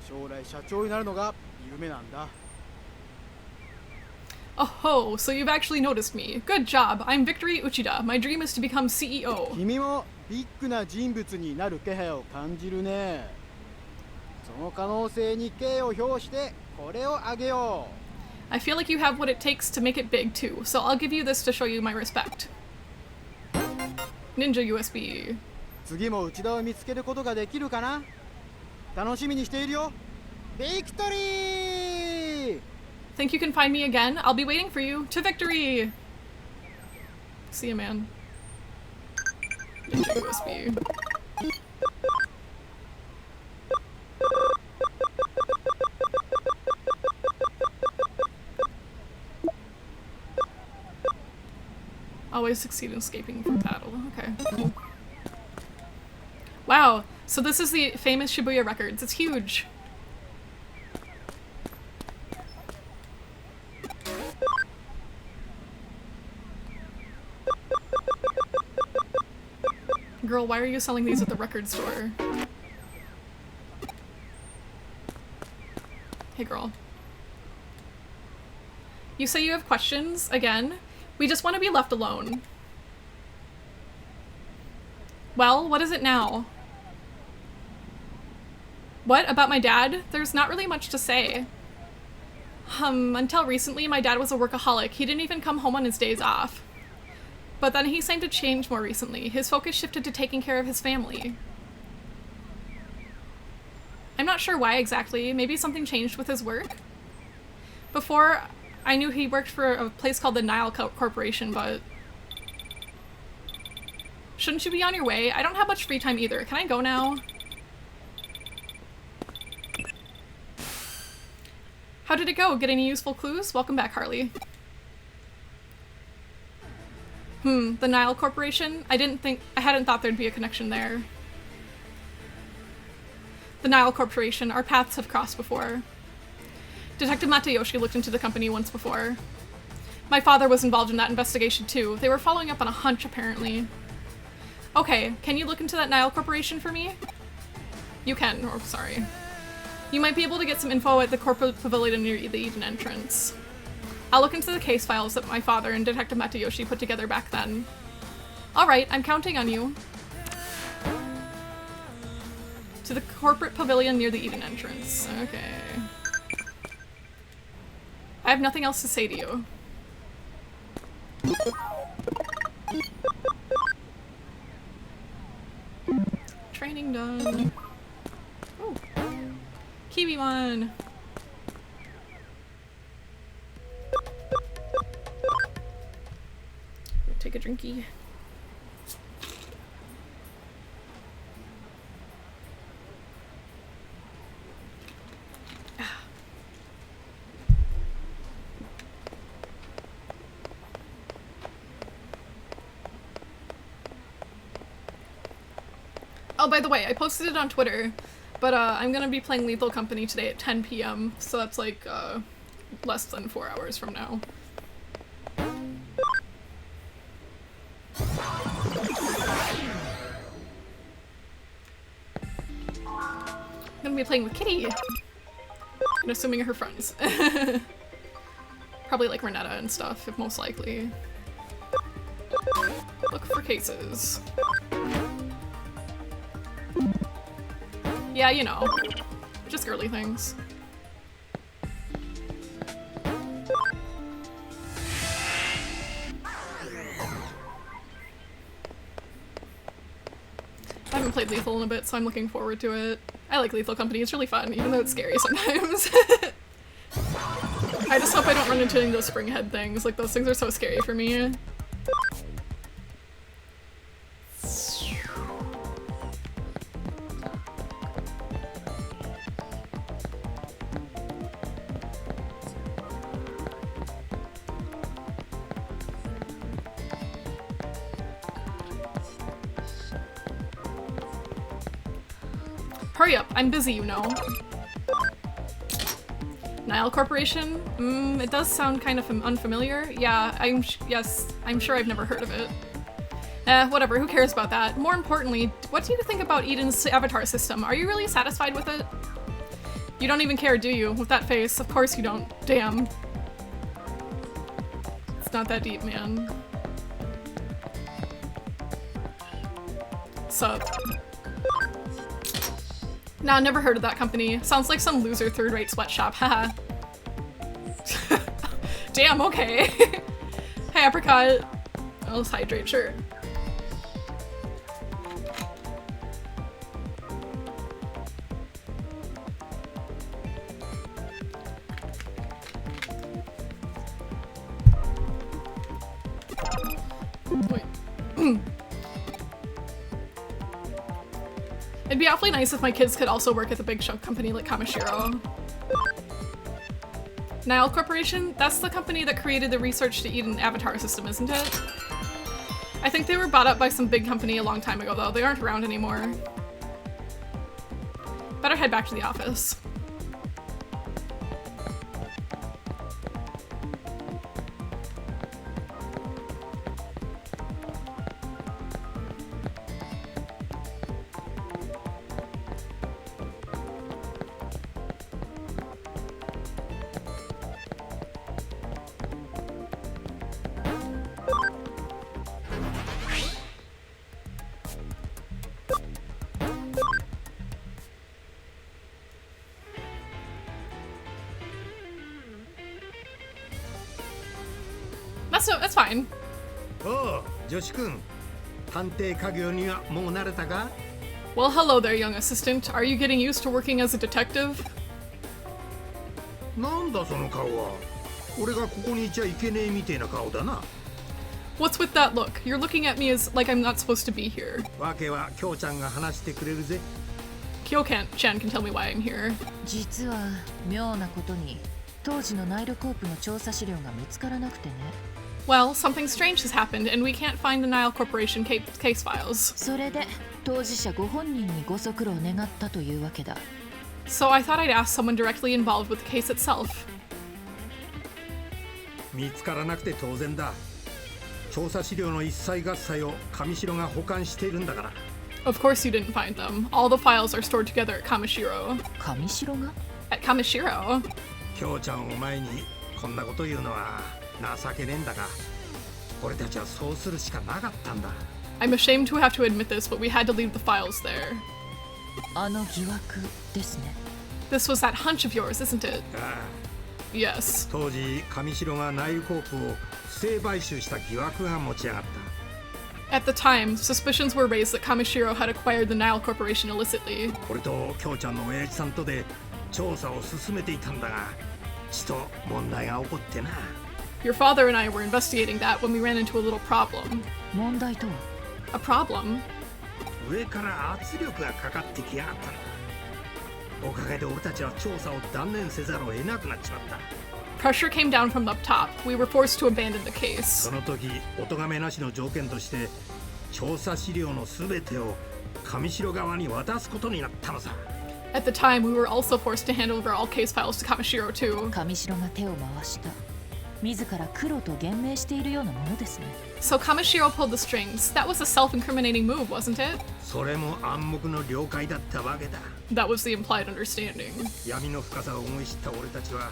将来社長になるのが夢なんだ。 Oh, so you've actually noticed me. Good job. I'm Victory Uchida. My dream is to become CEO. 君もビッグな人物になる気配を感じるね。その可能性に敬を表してこれをあげよう。 I feel like you have what it takes to make it big too, so I'll give you this to show you my respect. Ninja USB. 次も内田を見つけることができるかな。楽しみにしているよ。ビクトリー！ Think you can find me again? I'll be waiting for you. To victory! See ya, man. Ninja USB. Always succeed in escaping from battle. Okay, cool. Wow, so this is the famous Shibuya Records. It's huge. Girl, why are you selling these at the record store? Hey girl. You say you have questions? Again? We just want to be left alone. Well, what is it now? What? About my dad? There's not really much to say. Until recently, my dad was a workaholic. He didn't even come home on his days off. But then he seemed to change more recently. His focus shifted to taking care of his family. I'm not sure why exactly. Maybe something changed with his work? Before, I knew he worked for a place called the Nile Corporation, but... Shouldn't you be on your way? I don't have much free time either. Can I go now? How did it go? Get any useful clues? Welcome back, Harley. The Nile Corporation? I hadn't thought there'd be a connection there. The Nile Corporation. Our paths have crossed before. Detective Matayoshi looked into the company once before. My father was involved in that investigation too. They were following up on a hunch, apparently. Okay, can you look into that Nile Corporation for me? You can, or sorry. You might be able to get some info at the corporate pavilion near the Eden entrance. I'll look into the case files that my father and Detective Matayoshi put together back then. Alright, I'm counting on you. To the corporate pavilion near the Eden entrance. Okay. I have nothing else to say to you. Training done. Oh. Kiwimon! Take a drinky. Oh, by the way, I posted it on Twitter, but I'm gonna be playing Lethal Company today at 10 p.m., so that's like less than 4 hours from now. I'm gonna be playing with Kitty, and assuming her friends. Probably like Renetta and stuff, if most likely. Look for cases. Yeah, you know, just girly things. I haven't played Lethal in a bit, so I'm looking forward to it. I like Lethal Company, it's really fun, even though it's scary sometimes. I just hope I don't run into any of those spring head things, like those things are so scary for me. Hurry up, I'm busy, you know. Nile Corporation? It does sound kind of unfamiliar. Yeah, I'm sure I've never heard of it. Whatever, who cares about that? More importantly, what do you think about Eden's avatar system? Are you really satisfied with it? You don't even care, do you? With that face, of course you don't. Damn. It's not that deep, man. Sup? Nah, never heard of that company. Sounds like some loser third-rate sweatshop, haha. Damn, okay. Hey, Apricot. I'll just hydrate, sure. Wait. It'd be awfully nice if my kids could also work at the big show company like Kamishiro. Nile Corporation? That's the company that created the research to Eden avatar system, isn't it? I think they were bought up by some big company a long time ago, though. They aren't around anymore. Better head back to the office. That's fine. おう、女子くん。探偵家業にはもう慣れたか? Well, hello there, young assistant. Are you getting used to working as a detective? なんだその顔は。俺がここにいちゃいけねえみてえな顔だな。What's with that look? You're looking at me as like I'm not supposed to be here. わけはきょうちゃんが話してくれるぜ。Kyo-chan can tell me why I'm here. 実は妙なことに当時のナイルコープの調査資料が見つからなくてね。Well, something strange has happened, and we can't find the Nile Corporation case files. それで当事者ご本人にご足労願ったというわけだ。So I thought I'd ask someone directly involved with the case itself. 見つからなくて当然だ。調査資料の一切合切を上白が保管しているんだから。Of course you didn't find them. All the files are stored together at Kamishiro. 上白が At Kamishiro? きょうちゃんを前にこんなこと言うのは情けねえんだが、俺たちはそうするしかなかったんだ。I'm ashamed to have to admit this, but we had to leave the files there. あの疑惑ですね。This was that hunch of yours, isn't it? ああ Yes. 当時上白がナイルコープを不正買収した疑惑が持ち上がった。 At the time, suspicions were raised that Kamishiro had acquired the Nile Corporation illicitly. 俺ときょうちゃんの親父さんとで調査を進めていたんだが、ちと問題が起こってな。 Your father and I were investigating that when we ran into a little problem. 問題とは A problem? 上から圧力がかかってきやがったんだ。おかげで俺たちは調査を断念せざるを得なくなっちまった。 Pressure came down from up top. We were forced to abandon the case. その時、お咎めなしの条件として調査資料のすべてを上白側に渡すことになったのさ。 At the time, we were also forced to hand over all case files to Kamishiro too. 上白が手を回した。自ら黒と言明しているようなものですね。 So Kamishiro pulled the strings. That was a self-incriminating move, wasn't it? それも暗黙の了解だったわけだ。 That was the implied understanding. 闇の深さを思い知った俺たちは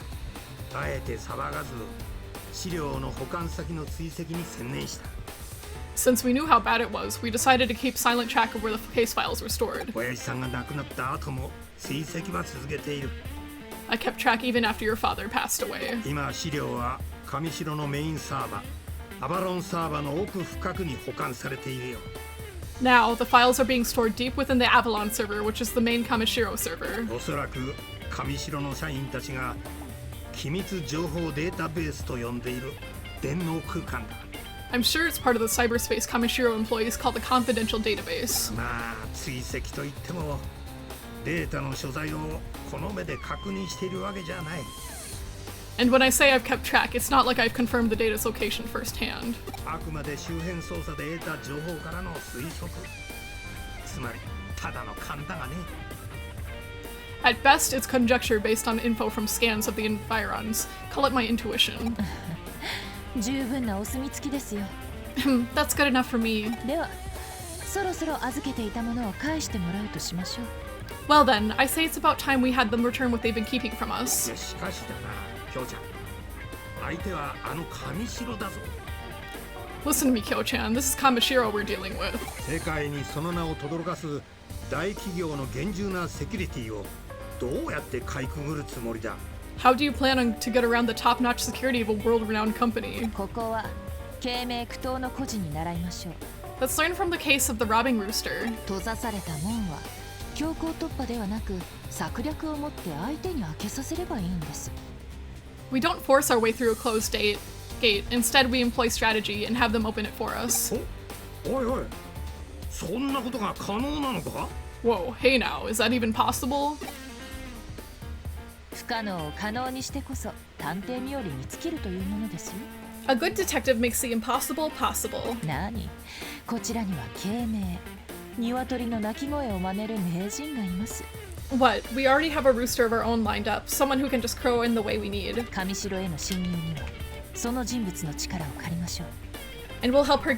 あえて騒がず資料の保管先の追跡に専念した。 Since we knew how bad it was, we decided to keep silent track of where the case files were stored. 親父さんが亡くなった後も追跡は続けている。 I kept track even after your father passed away. 今資料は上白のメインサーバーアバロンサーバーの奥深くに保管されているよ。 Now, the files are being stored deep within the Avalon server, which is the main Kamishiro server. おそらく上白の社員たちが機密情報データベースと呼んでいる電脳空間だ。 I'm sure it's part of the cyberspace Kamishiro employees call the confidential database. まあ追跡といってもデータの所在をこの目で確認しているわけじゃない。 And when I say I've kept track, it's not like I've confirmed the data's location firsthand. あくまで周辺捜査で得た情報からの推測。つまりただの勘だがね。At best, it's conjecture based on info from scans of the environs. Call it my intuition. 十分なお墨付きですよ。 That's good enough for me. ではそろそろ預けていたものを返してもらうとしましょう。 Well then, I say it's about time we had them return what they've been keeping from い us. やしかしだな京ちゃん、相手はあの神城だぞ。 Listen to me, Kyo-chan. This is Kamishiro we're dealing with. 世界にその名を轟かす大企業の厳重なセキュリティをどうやってかいくぐるつもりだ。 How do you plan on to get around the top-notch security of a world-renowned company? ここは敬明苦闘の孤児に習いましょう。 Let's learn from the case of the robbing rooster. 閉ざされた門は強行突破ではなく策略を持って相手に開けさせればいいんです。 We don't force our way through a closed gate. Instead, we employ strategy and have them open it for us. おいおい、そんなことが可能なのか？ Whoa, hey now, is that even possible? 不可能を可能にしてこそ探偵冥利に尽きるというものですよ。 A good detective makes the impossible possible. 何？こちらには敬明、鶏の鳴き声を真似る名人がいます。 What? We already have a rooster of our own lined up, someone who can just crow in the way we need. 上城への侵入にはその人物の力を借りましょう。 And we'll help her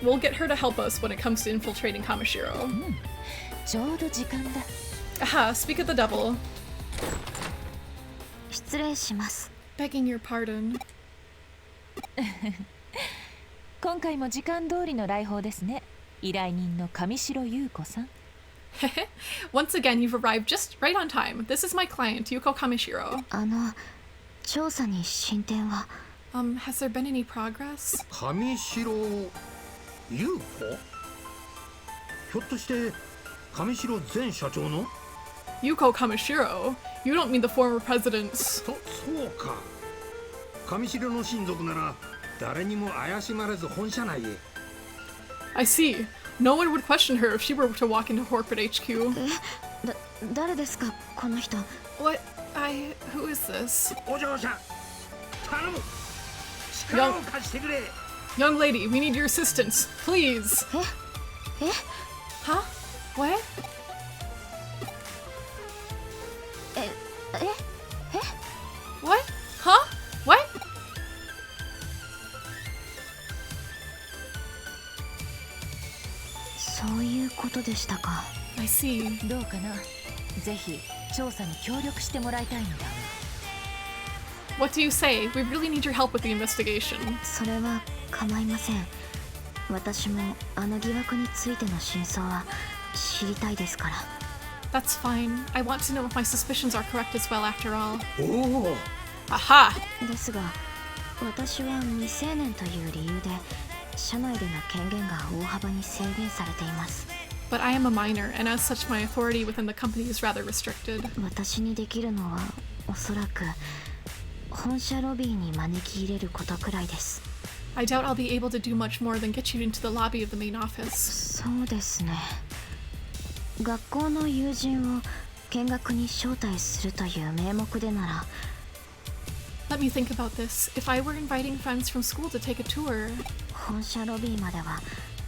we'll get her to help us when it comes to infiltrating Kamishiro. ちょうど時間だ。 Aha, speak of the devil. 失礼します。 Begging your pardon. 今回も時間通りの来訪ですね。依頼人の上城優子さん。 Once again, you've arrived just right on time. This is my client, Yuko Kamishiro. 調査に進展は？ Has there been any progress? 上城優子？ひょっとして上城前社長の？ Yuko Kamishiro? You don't mean the former president's... そうか。上城の親族なら誰にも怪しまれず本社内へ。 I see. No one would question her if she were to walk into corporate HQ. 誰ですかこの人？ What? Who is this? お嬢さん、頼む。力を貸してくれ。 Young lady, we need your assistance, please. え？ Huh? What? え？ What? Huh? What? そういうことでしたか。 I see. どうかな。ぜひ調査に協力してもらいたいのだ。 What do you say? We really need your help with the investigation. それは構いません。私もあの疑惑についての真相は知りたいですから。 That's fine. I want to know if my suspicions are correct as well after all. おお。 Aha! ですが、私は未成年という理由で社内での権限が大幅に制限されています。 But I am a minor, and as such my authority within the company is rather restricted. 私にできるのはおそらく本社ロビーに招き入れることくらいです。 I doubt I'll be able to do much more than get you into the lobby of the main office. そうですね。学校の友人を見学に招待するという名目でなら。 Let me think about this. If I were inviting friends from school to take a tour... 本社ロビーまでは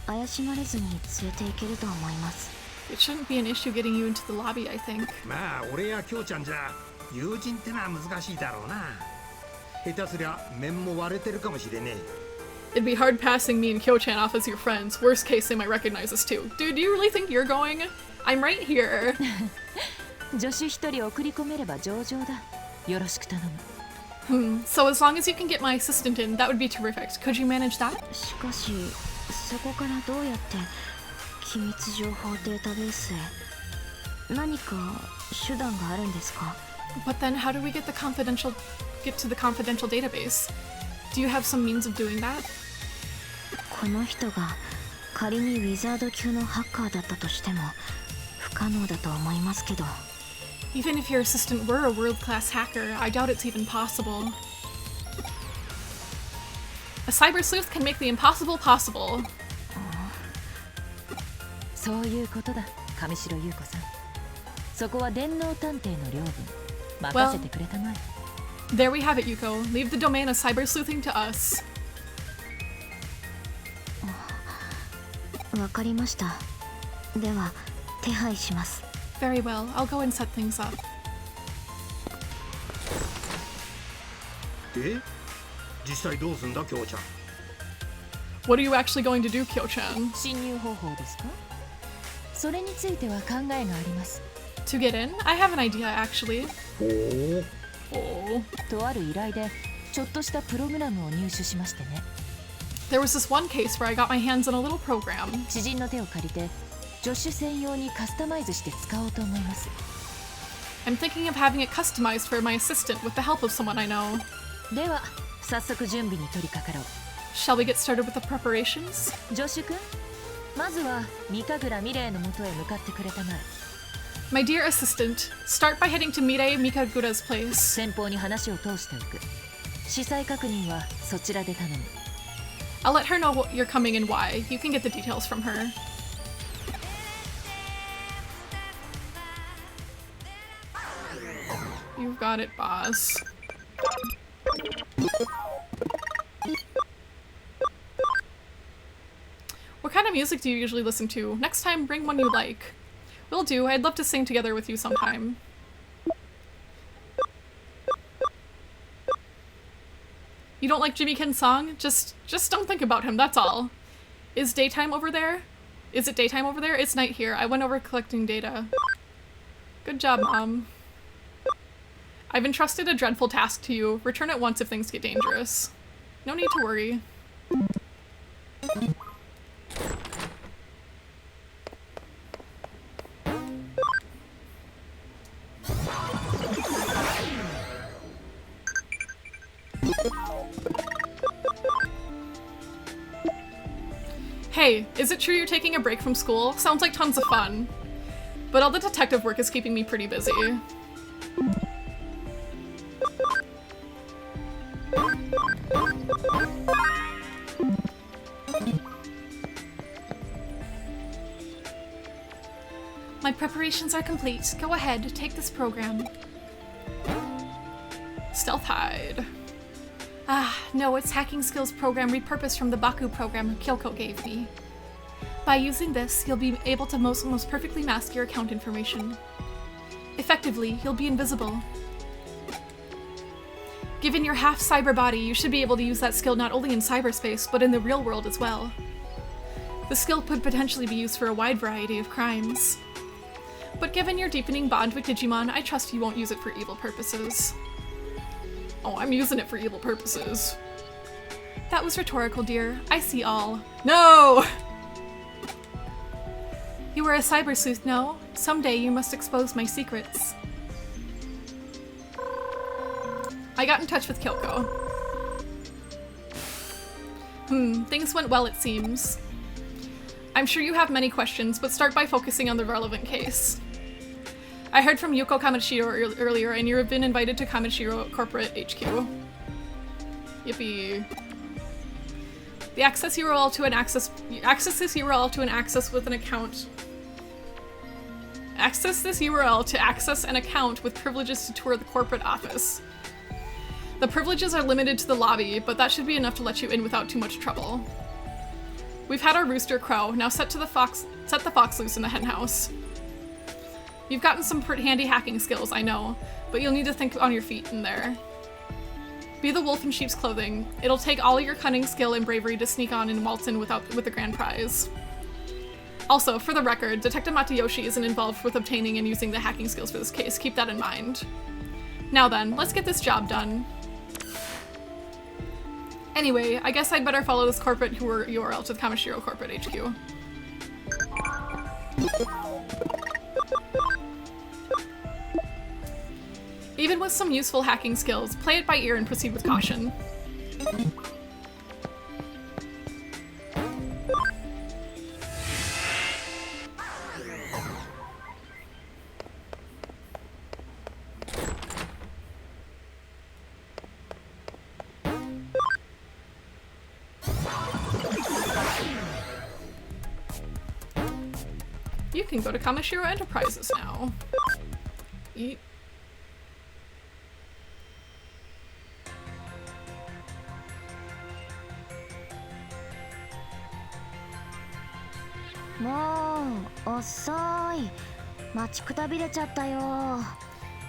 怪しまれずに連れて行けると思います。 It shouldn't be an issue getting you into the lobby, I think. まあ俺や京ちゃんじゃ友人ってのは難しいだろうな。下手すりゃ面も割れてるかもしれねえ。 It'd be hard passing me and Kyo-chan off as your friends. Worst case, they might recognize us too. Dude, do you really think you're going? I'm right here. 助手一人送り込めれば上々だ。よろしく頼む。 So as long as you can get my assistant in, that would be terrific. Could you manage that? しかし、そこからどうやって機密情報データベースへ何か手段があるんですか？ But then how do we get to the confidential database? Do you have some means of doing that? この人が仮にウィザード級のハッカーだったとしても不可能だと思いますけど。 Even if your assistant were a world-class hacker, I doubt it's even possible. A cyber sleuth can make the impossible possible. そういうことだ、上白優子さん。そこは電脳探偵の領分。任せてくれたまえ。 There we have it, Yuko. Leave the domain of cyber sleuthing to us. わかりました。では手配します。Very well. I'll go and set things up. で実際どうすんだ京ちゃん。 What are you actually going to do, Kyo-chan? 侵入方法ですか？それについては考えがあります。 To get in? I have an idea, actually. ほう。 Oh. とある依頼でちょっとしたプログラムを入手しましてね。 There was this one case where I got my hands on a little program. 知人の手を借りて助手専用にカスタマイズして使おうと思います。 I'm thinking of having it customized for my assistant with the help of someone I know. では早速準備に取り掛かろう。 Shall we get started with the preparations? 助手君、まずは三神楽美玲の元へ向かってくれたまえ。 My dear assistant, start by heading to Mirei Mikagura's place. 先方に話を通しておく。司祭確認はそちらで頼む。 I'll let her know what you're coming and why. You can get the details from her. You've got it, boss. What kind of music do you usually listen to? Next time, bring one you like. Will do. I'd love to sing together with you sometime. You don't like Jimmy Ken's song? Just don't think about him, that's all. Is daytime over there? Is it daytime over there? It's night here. I went over collecting data. Good job, Mom. I've entrusted a dreadful task to you. Return at once if things get dangerous. No need to worry. Hey, is it true you're taking a break from school? Sounds like tons of fun. But all the detective work is keeping me pretty busy. My preparations are complete. Go ahead, take this program. Stealth hide. Ah, no, it's hacking skills program repurposed from the Baku program Kyoko gave me. By using this, you'll be able to most perfectly mask your account information. Effectively, you'll be invisible. Given your half-cyber body, you should be able to use that skill not only in cyberspace, but in the real world as well. The skill could potentially be used for a wide variety of crimes. But given your deepening bond with Digimon, I trust you won't use it for evil purposes. Oh, I'm using it for evil purposes. That was rhetorical, dear. I see all. No! You are a cyber sleuth, no? Someday you must expose my secrets. I got in touch with Kyoko. Things went well, it seems. I'm sure you have many questions, but start by focusing on the relevant case. I heard from Yuko Kamishiro earlier, and you have been invited to Kamishiro Corporate HQ. Yippee. The access URL to an access this URL to an access with an account. Access this URL to access an account with privileges to tour the corporate office. The privileges are limited to the lobby, but that should be enough to let you in without too much trouble. We've had our rooster crow, now set the fox loose in the henhouse. You've gotten some pretty handy hacking skills, I know, but you'll need to think on your feet in there. Be the wolf in sheep's clothing. It'll take all your cunning, skill, and bravery to sneak on and waltz in with the grand prize. Also, for the record, Detective Matayoshi isn't involved with obtaining and using the hacking skills for this case. Keep that in mind. Now then, let's get this job done. Anyway, I guess I'd better follow this corporate URL to the Kamishiro Corporate HQ. Even with some useful hacking skills, play it by ear and proceed with caution. You can go to Kamishiro Enterprises now. Eat. Mo, 遅い。待ちくたびれちゃったよ。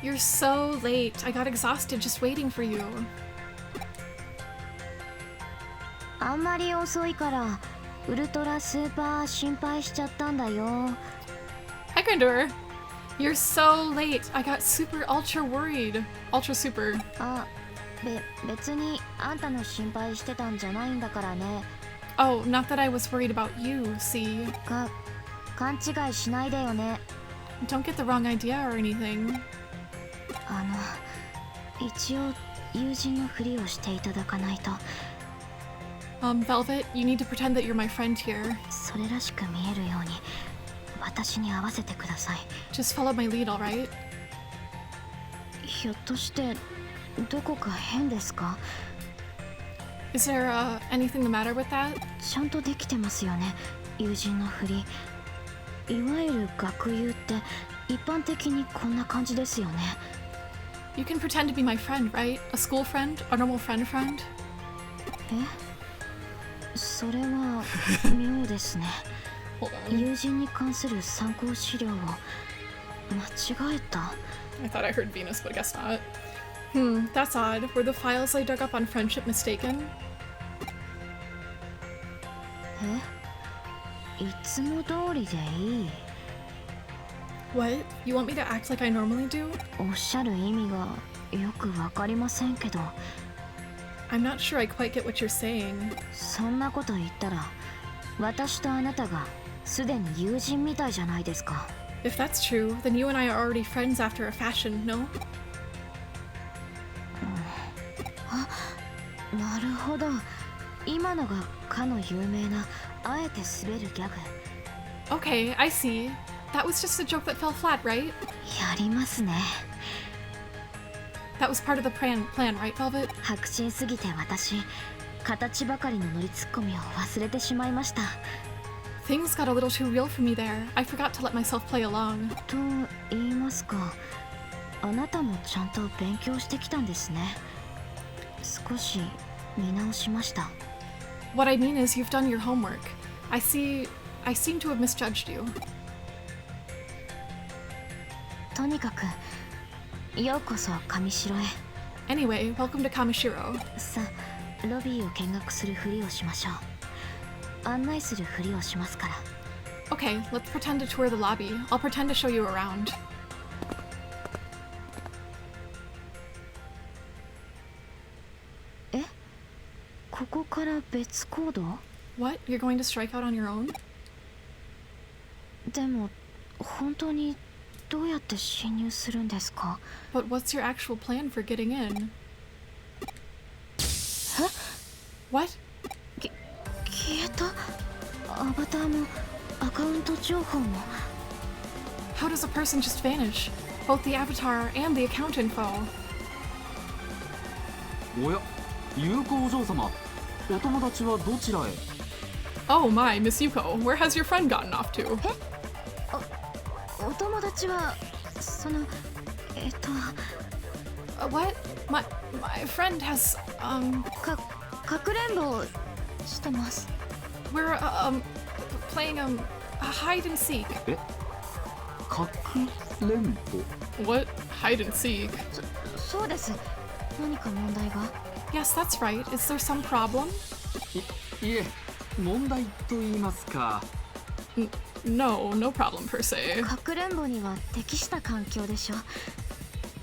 You're so late. I got exhausted just waiting for you. あんまり遅いからウルトラスーパー心配しちゃったんだよ。 Hi, Grandor. You're so late. I got super ultra worried. Ultra super. あ、別にあんたの心配してたんじゃないんだからね。 Oh, not that I was worried about you, see. 勘違いしないでよね。 Don't get the wrong idea or anything. 一応友人のふりをしていただかないと。 Velvet, you need to pretend that you're my friend here. それらしく見えるように私に合わせてください。 Just follow my lead, alright? ひょっとしてどこか変ですか？ Is there, anything the matter with that? ちゃんとできてますよね、友人のふり。いわゆる学友って一般的にこんな感じですよね。 You can pretend to be my friend, right? A school friend? A normal friend? それは妙ですね。友人に関する参考資料を間違えた。 I thought I heard Venus, but I guess not. That's odd. Were the files I dug up on friendship mistaken? いつも通りでいい。 What? You want me to act like I normally do? おっしゃる意味がよくわかりませんけど。 I'm not sure I quite get what you're saying. そんなこと言ったら私とあなたがすでに友人みたいじゃないですか。 If that's true, then you and I are already friends after a fashion, no? なるほど。今のがかの有名なあえて滑るギャグ。 Okay, I see. That was just a joke that fell flat, right? やりますね。 That was part of the plan, right, Velvet? 迫真すぎて私形ばかりの乗りツッコミを忘れてしまいました。 Things got a little too real for me there. I forgot to let myself play along. と言いますか、あなたもちゃんと勉強してきたんですね。少し見直しました。 What I mean is you've done your homework. I seem to have misjudged you. とにかくようこそ上城へ。 Anyway, welcome to Kamishiro. さあ、ロビーを見学するふりをしましょう。案内するふりをしますから。 Okay, let's pretend to tour the lobby. I'll pretend to show you around. ここから別行動？ What? You're going to strike out on your own? でも本当にどうやって侵入するんですか？ But what's your actual plan for getting in? What? 消えた。アバターもアカウント情報も。 How does a person just vanish? Both the avatar and the account info. おや、優子お嬢様、お友達はどちらへ？ Oh my, Miss Yuko, where has your friend gotten off to? お友達はWhat? My friend has, かくれんぼしてます。 we're, playing, hide and seek. え？かくれんぼ？ What? Hide and seek? そうです。何か問題が？ Yes, that's right. Is there some problem? いえ、問題と言いますか。No problem per se. かくれんぼには適した環境でしょ。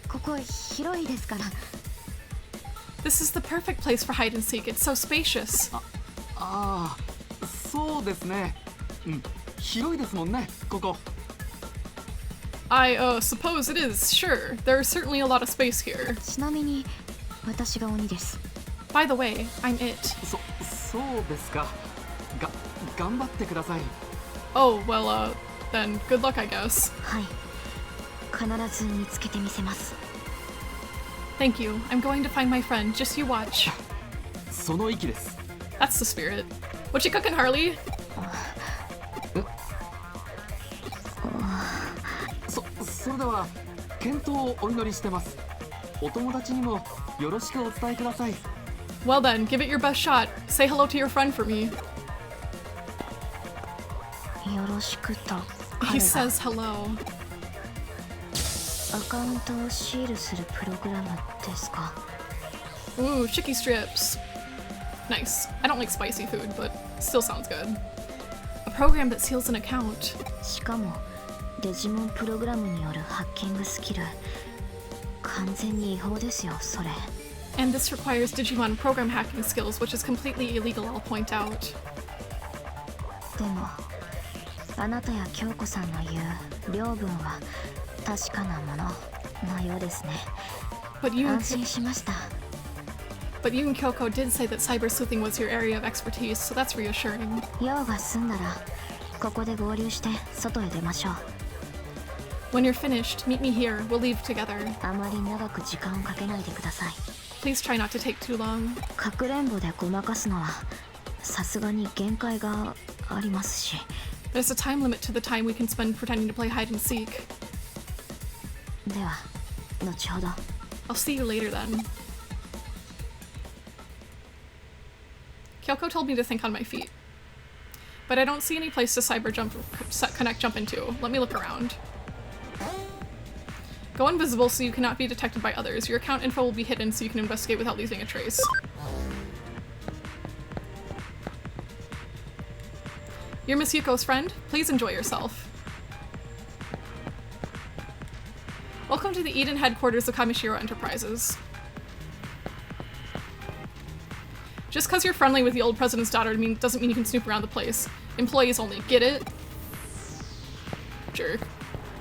ここ広いですから。 This is the perfect place for hide and seek. It's so spacious. ああ、そうですね。広いですもんね、ここ。I, suppose it is, sure. There's certainly a lot of space here. ちなみに私が鬼です。 By the way, I'm it. そうですか。頑張ってください。Oh, well, then good luck, I guess. はい。必ず見つけてみせます。 Thank you. I'm going to find my friend. Just you watch. その意気です。 That's the spirit. What you cooking, Harley? それでは健闘をお祈りしてます。お友達にもよろしくお伝えください。 Well then, give it your best shot. Say hello to your friend for me. よろしくと。 He says hello. アカウントをシールするプログラムですか。 Ooh, chicky strips. Nice. I don't like spicy food, but still sounds good. A program that seals an account. しかもデジモンプログラムによるハッキングスキル、完全に違法ですよそれ。 And this requires Digimon program hacking skills, which is completely illegal, I'll point out. でもあなたや京子さんの言う両分は確かなものなようですね。 But you 安心しました。 But you and Kyoko did say that cyber sleuthing was your area of expertise, so that's reassuring. 用が済んだらここで合流して外へ出ましょう。 When you're finished, meet me here. We'll leave together. あまり長く時間をかけないでください。 Please try not to take too long. かくれんぼでごまかすのはさすがに限界がありますし。 There's a time limit to the time we can spend pretending to play hide and seek. では後ほど。 I'll see you later then. Kyoko told me to think on my feet. But I don't see any place to cyber jump into. Let me look around. Go invisible so you cannot be detected by others. Your account info will be hidden so you can investigate without leaving a trace. You're Miss Yuko's friend. Please enjoy yourself. Welcome to the Eden headquarters of Kamishiro Enterprises. Just because you're friendly with the old president's daughter doesn't mean you can snoop around the place. Employees only. Get it? Jerk.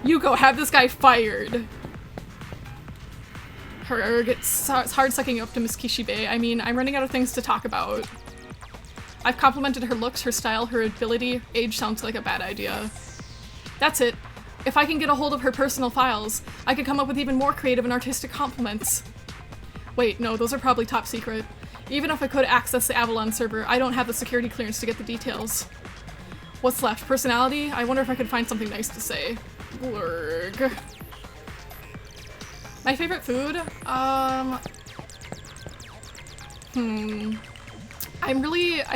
Yuko, have this guy fired. It's hard sucking you up to Miss Kishibe. I mean, I'm running out of things to talk about. I've complimented her looks, her style, her ability. Age sounds like a bad idea. That's it. If I can get a hold of her personal files, I could come up with even more creative and artistic compliments. Wait, no, those are probably top secret. Even if I could access the Avalon server, I don't have the security clearance to get the details. What's left? Personality? I wonder if I could find something nice to say. Blurg. My favorite food? I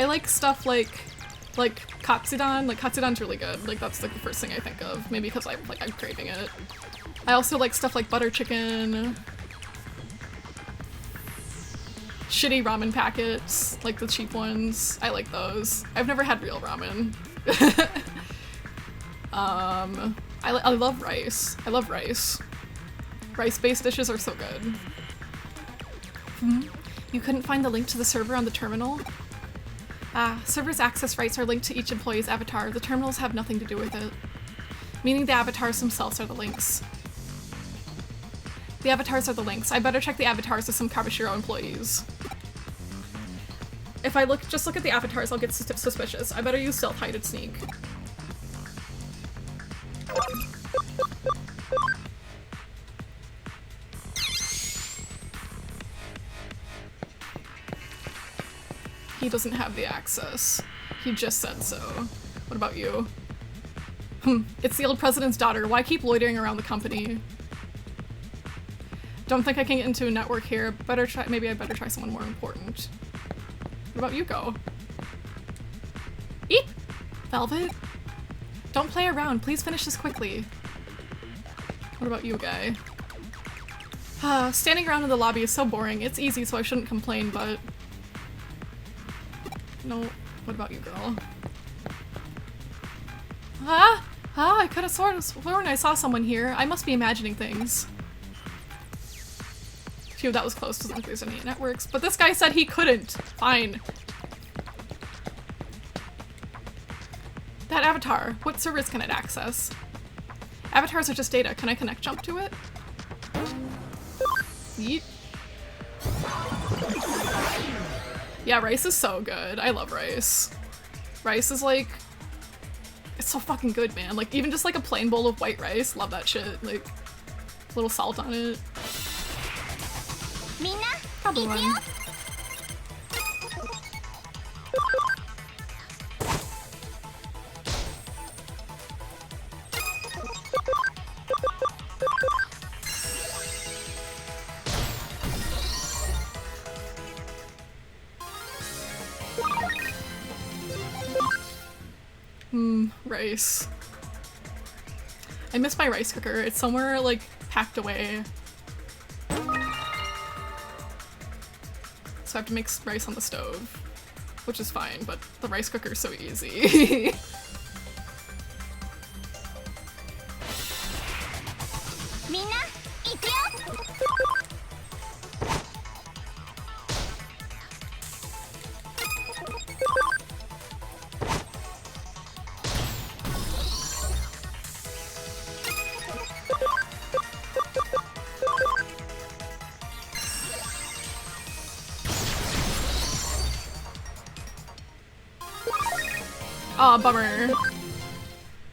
like stuff like katsudon. Like katsudon's really good. Like that's like the first thing I think of. Maybe because I'm craving it. I also like stuff like butter chicken. Shitty ramen packets, like the cheap ones. I like those. I've never had real ramen. I love rice. I love rice. Rice-based dishes are so good. You couldn't find the link to the server on the terminal? Server's access rights are linked to each employee's avatar. The terminals have nothing to do with it. Meaning the avatars themselves are the links. The avatars are the links. I better check the avatars of some Kabashiro employees. If I just look at the avatars, I'll get suspicious. I better use stealth, hide, and sneak. He doesn't have the access. He just said so. What about you? It's the old president's daughter. Why keep loitering around the company? Don't think I can get into a network here. Maybe I better try someone more important. What about Yuko? Eep! Velvet? Don't play around. Please finish this quickly. What about you, guy? Standing around in the lobby is so boring. It's easy, so I shouldn't complain, but... No. What about you, girl? I could have sworn I saw someone here. I must be imagining things. Phew, that was close. Doesn't look like there's any networks. But this guy said he couldn't. Fine. That avatar. What servers can it access? Avatars are just data. Can I connect jump to it? Yeet. Yeah, rice is so good. I love rice. Rice is like... It's so fucking good, man. Like, even just like a plain bowl of white rice. Love that shit. Like, a little salt on it. Probably one. Rice. I miss my rice cooker. It's somewhere like packed away. So I have to make rice on the stove, which is fine, but the rice cooker is so easy. Aw, bummer.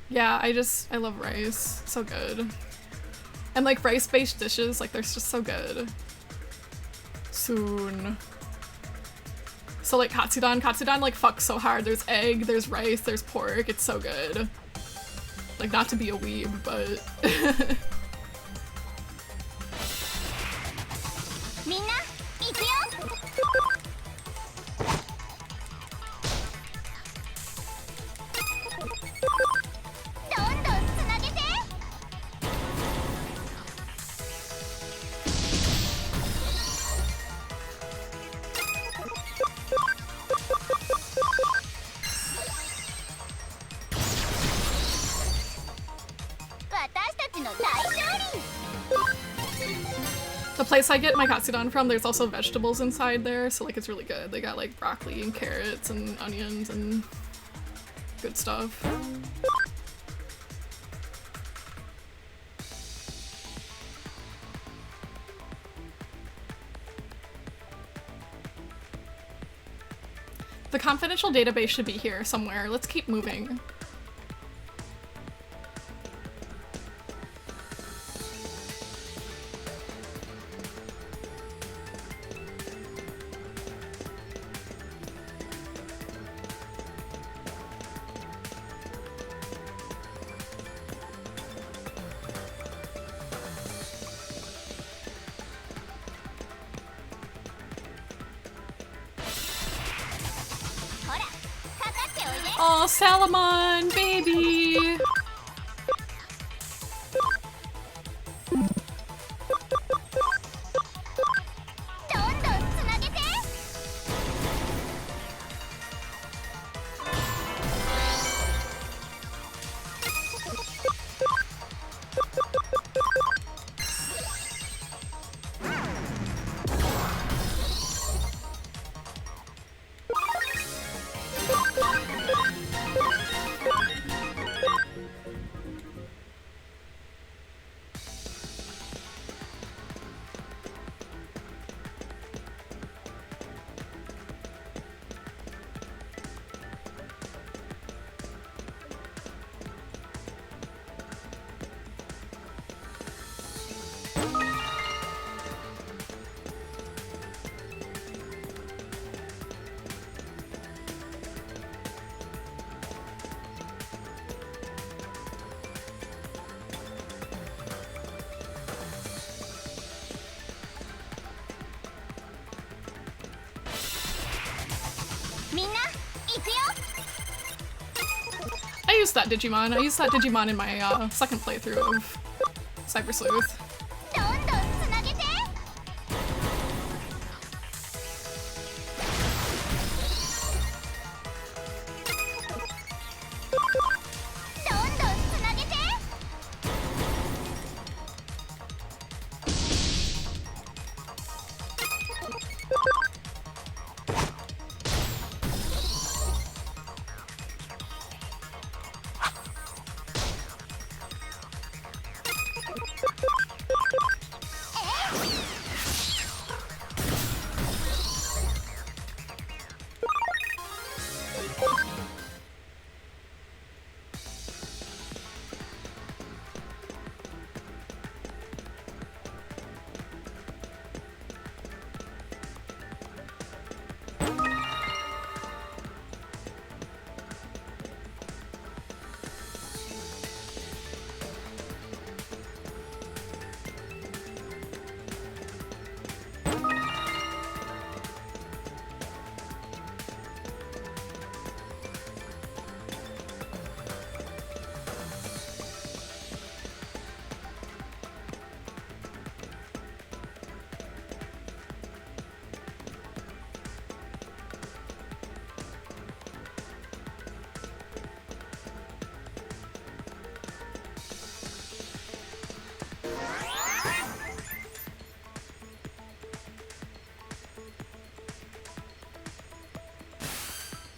Yeah, I love rice. So good. And like rice-based dishes, like they're just so good. Soon. So like Katsudan like fucks so hard. There's egg, there's rice, there's pork. It's so good. Like not to be a weeb, but the place I get my Katsudan from, there's also vegetables inside there, so like it's really good. They got like broccoli and carrots and onions and good stuff. The confidential database should be here somewhere. Let's keep moving. Oh, Salamon, baby! I used that Digimon. I used that Digimon in my second playthrough of Cyber Sleuth.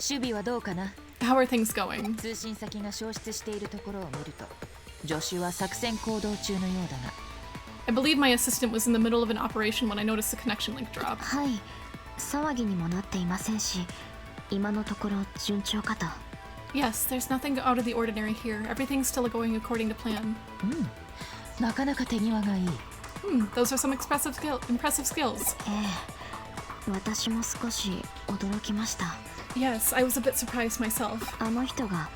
守備はどうかな。 How are things going? 通信先が消失しているところを見ると助手は作戦行動中のようだな。 I believe my assistant was in the middle of an operation when I noticed the connection link drop. はい、騒ぎにもなっていませんし、今のところ順調かと。 Yes, there's nothing out of the ordinary here. Everything's still going according to plan. なかなか手際がいい。 Those are some impressive skills. 私も少し驚きました。 Yes, I was a bit surprised myself. あの人が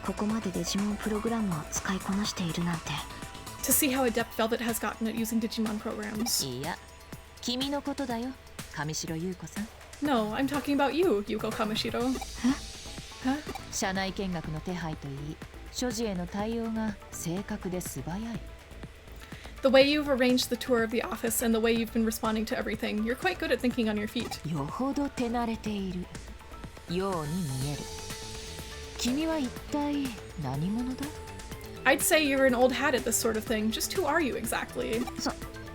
ここまでデジモンプログラムを使いこなしているなんて。 To see how adept Velvet has gotten at using Digimon programs. いや、君のことだよ、上白優子さん。 No, I'm talking about you, Yuko Kamishiro. Huh? 社内見学の手配といい、所持への対応が正確で素早い。 The way you've arranged the tour of the office and the way you've been responding to everything, you're quite good at thinking on your feet. よほど手慣れているように見える。君は一体何者だ？ I'd say you're an old hat at this sort of thing. Just who are you exactly?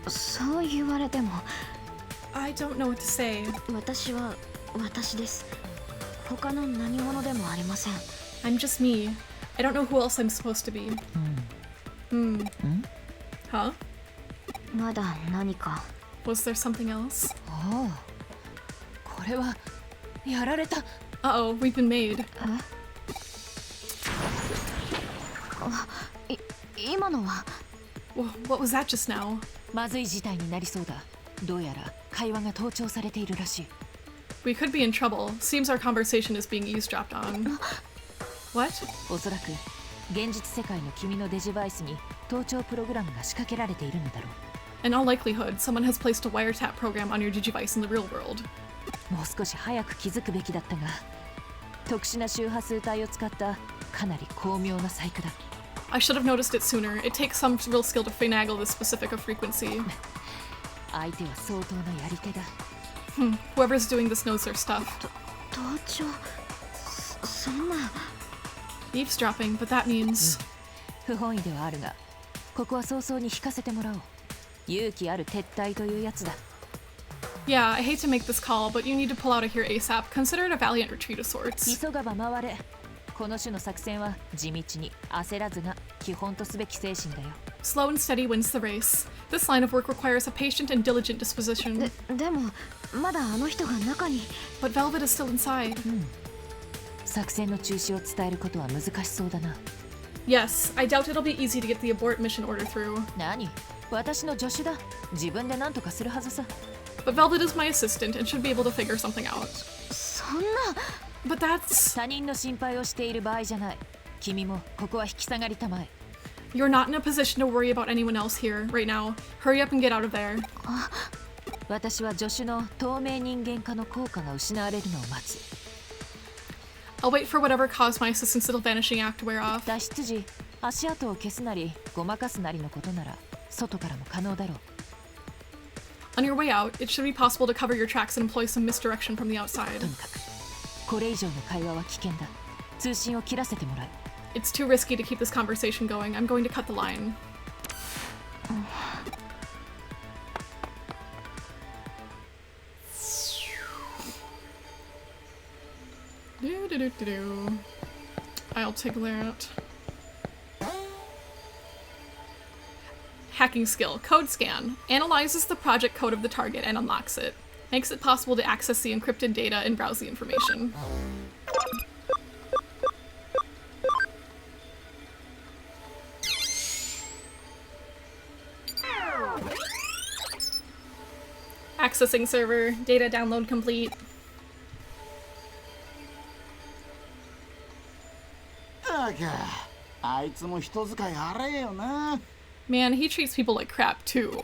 そう言われても。 I don't know what to say. 私は私です。他の何者でもありません。 I'm just me. I don't know who else I'm supposed to be. Huh? まだ何か。 Was there something else? おお、これはやられた。 Uh-oh, we've been made. 今のは。 What was that just now? まずい事態になりそうだ。どうやら会話が盗聴されているらしい。 We could be in trouble. Seems our conversation is being eavesdropped on. What? おそらく現実世界の君のデジバイスに盗聴プログラムが仕掛けられているのだろう。 In all likelihood, someone has placed a wiretap program on your Digivice in the real world. もう少し早く気づくべきだったが、特殊な周波数帯を使ったかなり巧妙な細工だ。 I should have noticed it sooner. It takes some real skill to finagle this specific of frequency. 相手は相当なやり手だ。 Whoever's doing this knows their stuff. 盗聴。そんな。 Eavesdropping, but that means... 不本意ではあるが、ここは早々に引かせてもらおう。勇気ある撤退というやつだ。 Yeah, I hate to make this call, but you need to pull out of here ASAP. Consider it a valiant retreat of sorts. 急がば回れ。この種の作戦は地道に焦らずが基本とすべき精神だよ。 Slow and steady wins the race. This line of work requires a patient and diligent disposition. でもまだあの人が中に。 But Velvet is still inside. 作戦の中止を伝えることは難しそうだな。 Yes, I doubt it'll be easy to get the abort mission order through. 何？私の助手だ。自分で何とかするはずさ。 But Velvet is my assistant and should be able to figure something out. そんな。 But that's... 他人の心配をしている場合じゃない。君もここは引き下がりたまえ。 You're not in a position to worry about anyone else here, right now. Hurry up and get out of there. 私は助手の透明人間化の効果が失われるのを待つ。 I'll wait for whatever caused my assistant's little vanishing act to wear off. 脱出時、足跡を消すなりごまかすなりのことなら外からも可能だろう。 On your way out, it should be possible to cover your tracks and employ some misdirection from the outside. とにかくこれ以上の会話は危険だ。通信を切らせてもらう。 It's too risky to keep this conversation going. I'm going to cut the line. Do. I'll take that. Hacking skill. Code scan. Analyzes the project code of the target and unlocks it. Makes it possible to access the encrypted data and browse the information. Accessing server. Data download complete. Man, he treats people like crap too.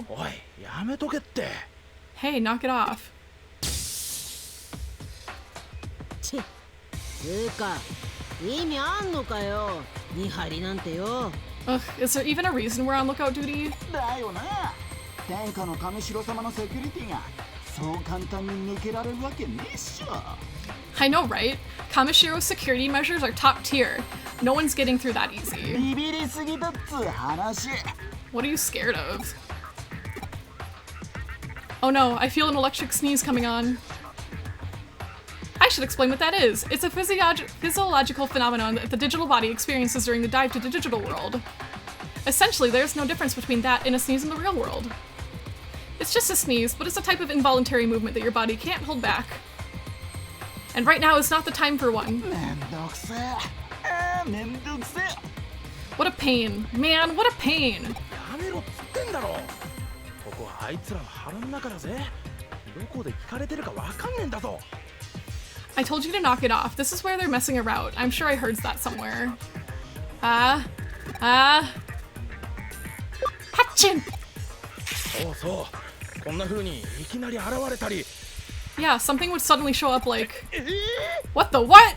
Hey, knock it off. つうか意味あんのかよ見張りなんてよ。 Ugh, is there even a reason we're on lookout duty? だよな。天下の上白様のセキュリティがそう簡単に抜けられるわけねえっしょ。 I know, right? Kamashiro's security measures are top tier. No one's getting through that easy. ビビりすぎだっつう話。 What are you scared of? Oh no, I feel an electric sneeze coming on. I should explain what that is. It's a physiological phenomenon that the digital body experiences during the dive to the digital world. Essentially, there's no difference between that and a sneeze in the real world. It's just a sneeze, but it's a type of involuntary movement that your body can't hold back. And right now is not the time for one. What a pain. Man, what a pain. やめろっつってんだろ。ここはあいつらの腹の中だぜ。どこで聞かれてるかわかんねえんだぞ。I told you to knock it off. This is where they're messing around. I'm sure I heard that somewhere. Hatchin! そうそう。こんな風にいきなり現れたり。Yeah, something would suddenly show up like... What the what?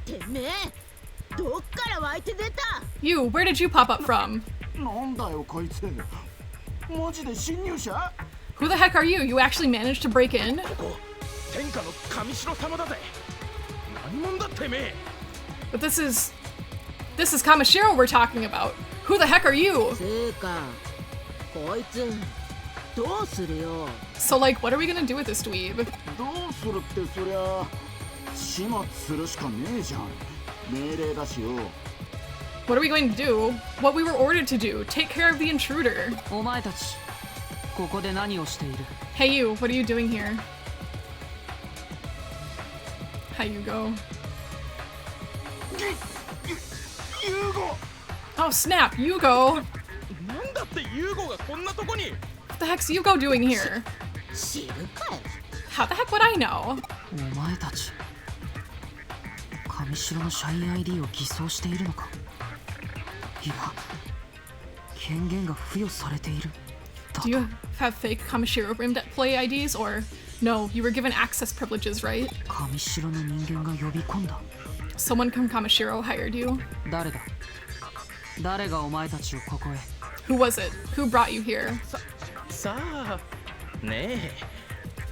てめえ、どっから湧いて出た? You, where did you pop up from? なんだよこいつ。マジで侵入者? Who the heck are you? You actually managed to break in? ここ天下の神城様だぜ。何者だてめえ。But this is Kamishiro we're talking about. Who the heck are you? せいか、こいつどうするよ? So like, what are we gonna do with this dweeb? どうするってそりゃ始末するしかねえじゃん。命令だしよ。What are we going to do? What we were ordered to do. Take care of the intruder. お前たちここで何をしている? Hey you, what are you doing here? Hi Yugo. Oh snap, Yugo! なんだってユーゴがこんなとこに。 What the heck's Yugo doing here? 知るかよ。 How the heck would I know? お前たち神城の社員 ID を偽装しているのか? いや権限が付与されている。 Do you have fake Kamishiro rimmed play IDs or no, you were given access privileges, right? 神城の人間が呼び込んだ。 Someone from Kamishiro hired you. 誰だ? 誰がお前たちをここへ? Who was it? Who brought you here? さあね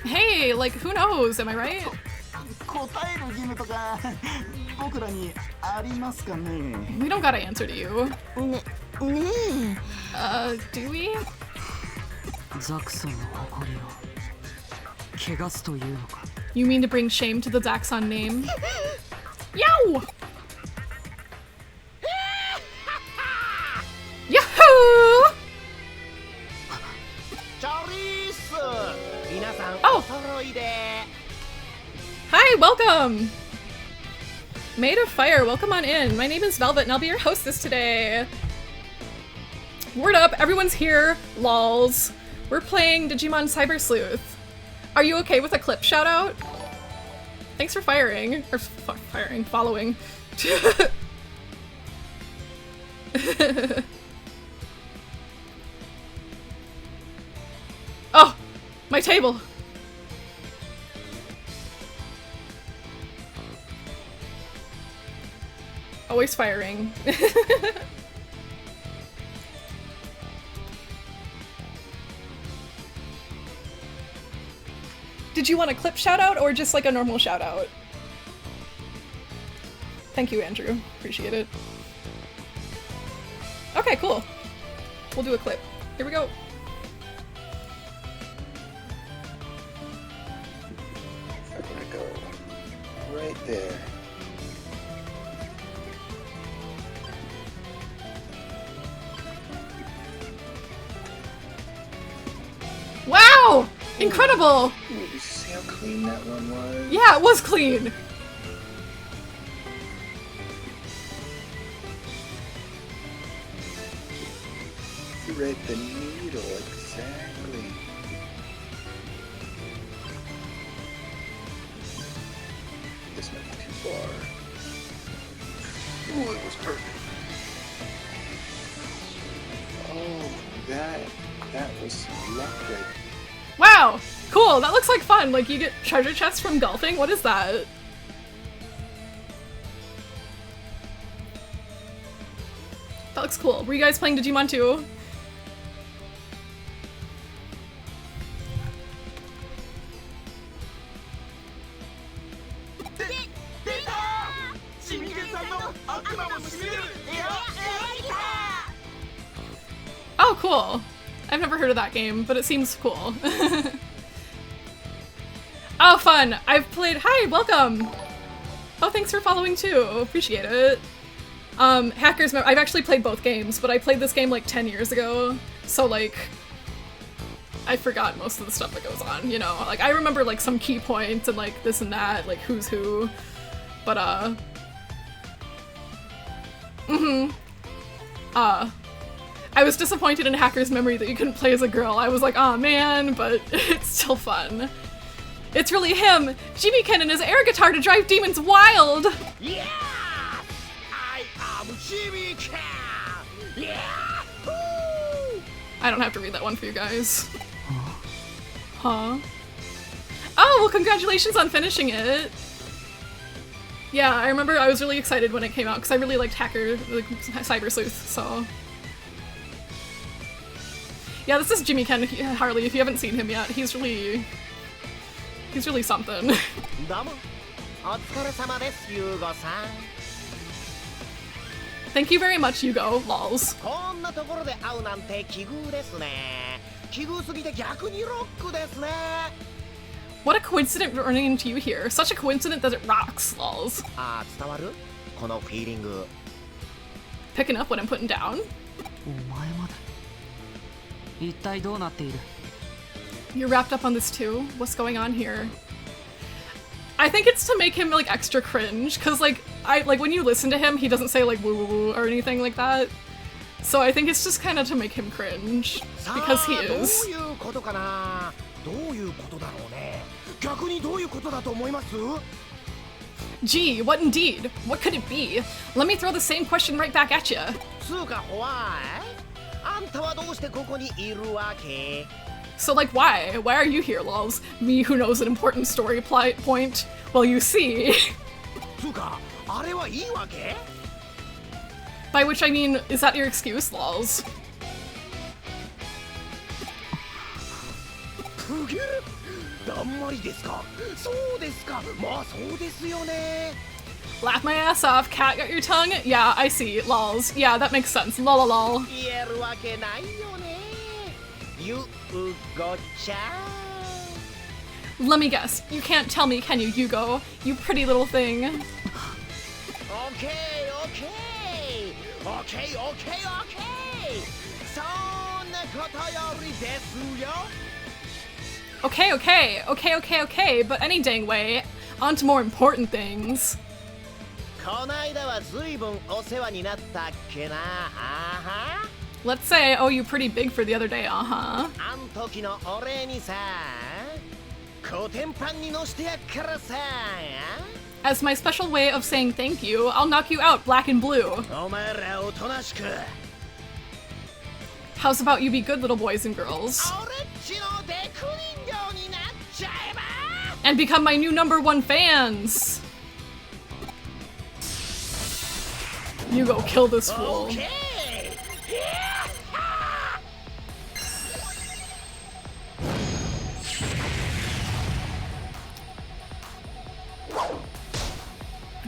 え。 Hey, like who knows, am I right? 答える義務とか僕らにありますかね? We don't gotta answer to you. ねえ。Do we? ザクソンの誇りを汚すというのか? You mean to bring shame to the Zaxxon name? Yow! Yahoo! チャリース皆さん Oh. お揃いで Hi, welcome! Maid of Fire, welcome on in. My name is Velvet and I'll be your hostess today. Word up, everyone's here. Lols. We're playing Digimon Cyber Sleuth. Are you okay with a clip shout out? Thanks for firing. Or following. Oh, my table. Always firing. Did you want a clip shout out or just like a normal shout out? Thank you, Andrew. Appreciate it. Okay, cool. We'll do a clip. Here we go. I'm gonna go right there. Wow! Incredible! Ooh, did you see how clean that one was? Yeah, it was clean. You read the needle exactly. This might be too far. Ooh, it was perfect. Oh, that was lovely. Wow! Cool, that looks like fun. Like you get treasure chests from golfing? What is that? That looks cool. Were you guys playing Digimon too? Oh, cool. I've never heard of that game, but it seems cool. Oh, fun! I've played- Hi, welcome! Oh, thanks for following too. Appreciate it. Hackers, I've actually played both games, but I played this game like 10 years ago, so like, I forgot most of the stuff that goes on, you know? Like, I remember like some key points and like this and that, like who's who, but I was disappointed in Hacker's Memory that you couldn't play as a girl. I was like, aw man, but it's still fun. It's really him, Jimmy Ken and his air guitar to drive demons wild! Yeah! I am Jimmy Ken! Yeah! I don't have to read that one for you guys. Huh? Oh, well congratulations on finishing it! Yeah, I remember I was really excited when it came out because I really liked Hacker, like Cyber Sleuth, so... Yeah, this is Jimmy Ken Harley, if you haven't seen him yet. He's really something. どうもお疲れ様です、ユーゴさん。 Thank you very much, Hugo. Lols. こんなところで会うなんて奇遇ですね。奇遇すぎて逆にロックですね。 What a coincidence running into you here. Such a coincidence that it rocks, lols. あ、伝わる？このフィーリング。 Picking up what I'm putting down? お前まで一体どうなっている？ You're wrapped up on this too? What's going on here? I think it's to make him like extra cringe, cause like when you listen to him, he doesn't say like woo woo woo or anything like that. So I think it's just kind of to make him cringe because he is. どういうことかな？どういうことだろうね。逆にどういうことだと思います？ Gee, what indeed? What could it be? Let me throw the same question right back at you. つうかホワイ？あんたはどうしてここにいるわけ？ So like why? Why are you here, lols? Me who knows an important story point? Well, you see. つうかあれはいいわけ？ By which I mean, is that your excuse, lols? くげる。だんまりですか。そうですか。まあそうですよね。 Laugh my ass off, cat got your tongue? Yeah, I see, lols. Yeah, that makes sense. Lol lol. 言えるわけないよね。ゆうごちゃん。 Let me guess. You can't tell me, can you, Hugo? You pretty little thing. オッケーオッケーオッケーオッケーオッケー。そんなことよりですよ。 Okay, okay, but any dang way. On to more important things. こないだはずいぶんお世話になったっけな。あは。 Let's say I owe you pretty big for the other day, uh-huh. あん時のお礼にさ、コテンパンに乗してやっからさ。 As my special way of saying thank you, I'll knock you out black and blue. お前らおとなしく。 How's about you be good little boys and girls? 俺っちのデク人形になっちゃえば。 And become my new #1 fans! You go kill this fool. Okay.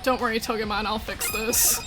Don't worry, Togemon, I'll fix this.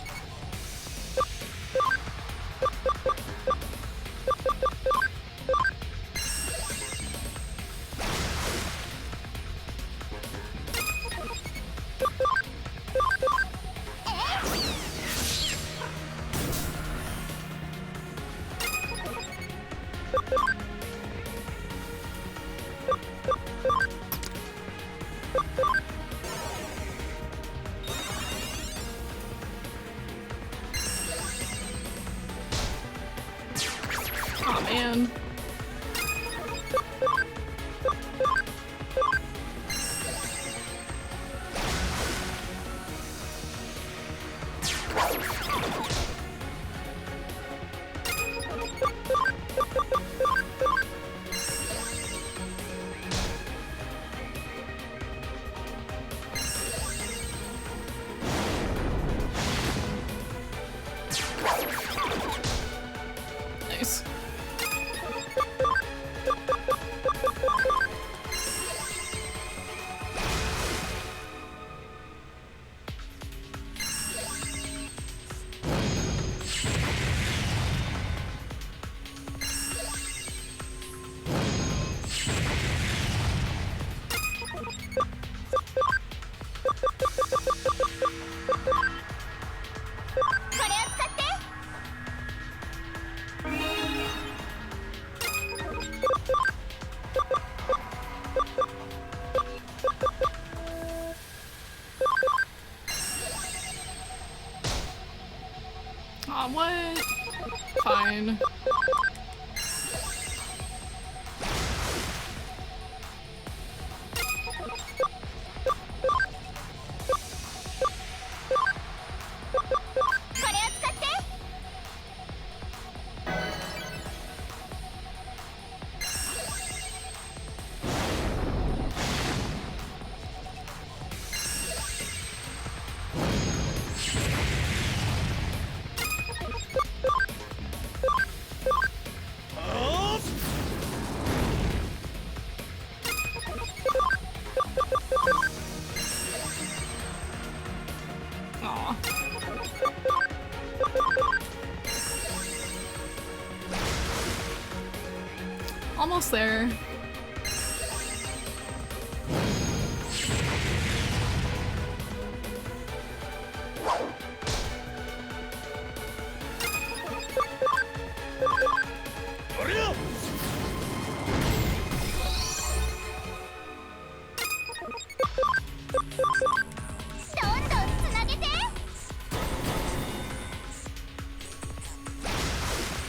Aw, man. Nice. Aw, what? Fine. Aw. Almost there.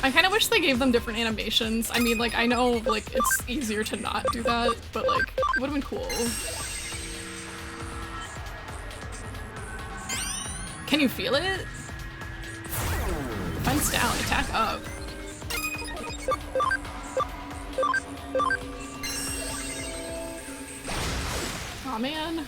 I kind of wish they gave them different animations. I mean, like, I know, like, it's easier to not do that, but, like, it would've been cool. Can you feel it? Defense down, attack up. Aw, man.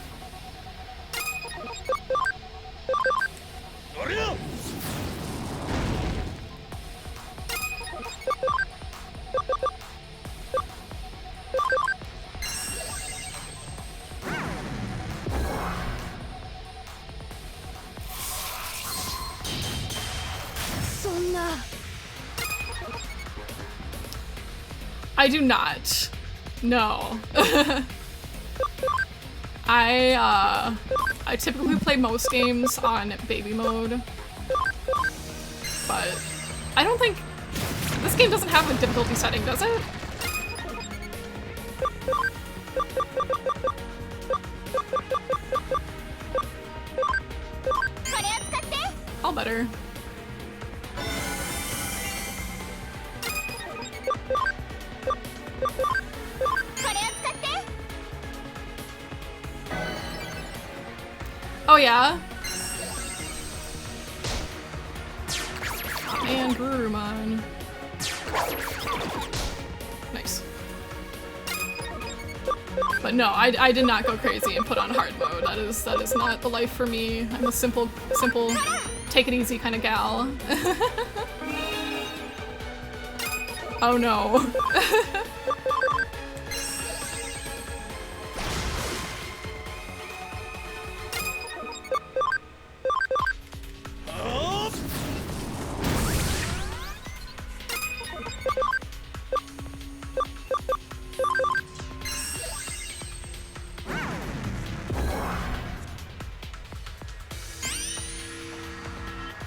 I do not. No. I typically play most games on baby mode, but I don't think this game doesn't have a difficulty setting, does it? All better. Oh yeah? Oh man, Gurumon. Nice. But no, I did not go crazy and put on hard mode. That is not the life for me. I'm a simple, take it easy kind of gal. Oh no.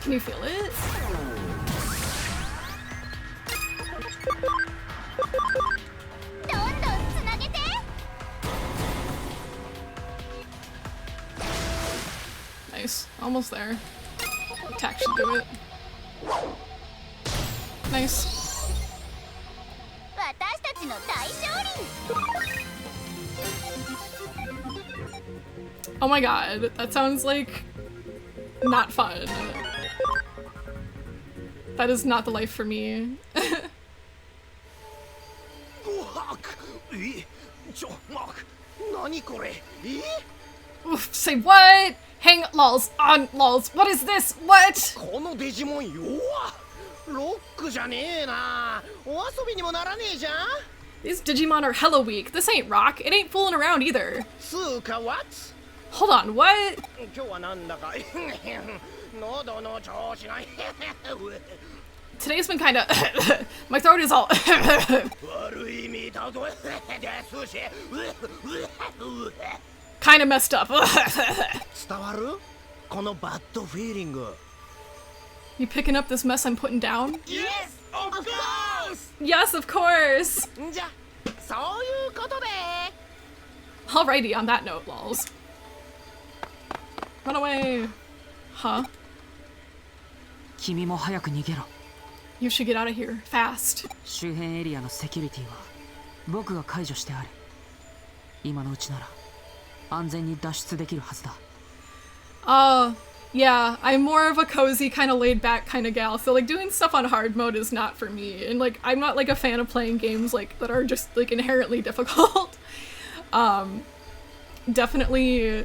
Can you feel it? Nice. Almost there. Attack should do it. Nice. Oh my god, that sounds like not fun. That is not the life for me. Oof, say what? Hang lols on lols. What is this? What? These Digimon are hella weak. This ain't rock. It ain't fooling around either. Hold on, what? Today's been kinda my throat is all kinda messed up. You picking up this mess I'm putting down? Yes, of course! Yes, of course! Alrighty, on that note, lols. Run away! Huh? 君も早く逃げろ。 You should get out of here fast. 周辺エリアのセキュリティは僕が解除してある。今のうちなら安全に脱出できるはずだ。Yeah, I'm more of a cozy, kind of laid back kind of gal, so like doing stuff on hard mode is not for me, and like I'm not like a fan of playing games like that are just like inherently difficult. Definitely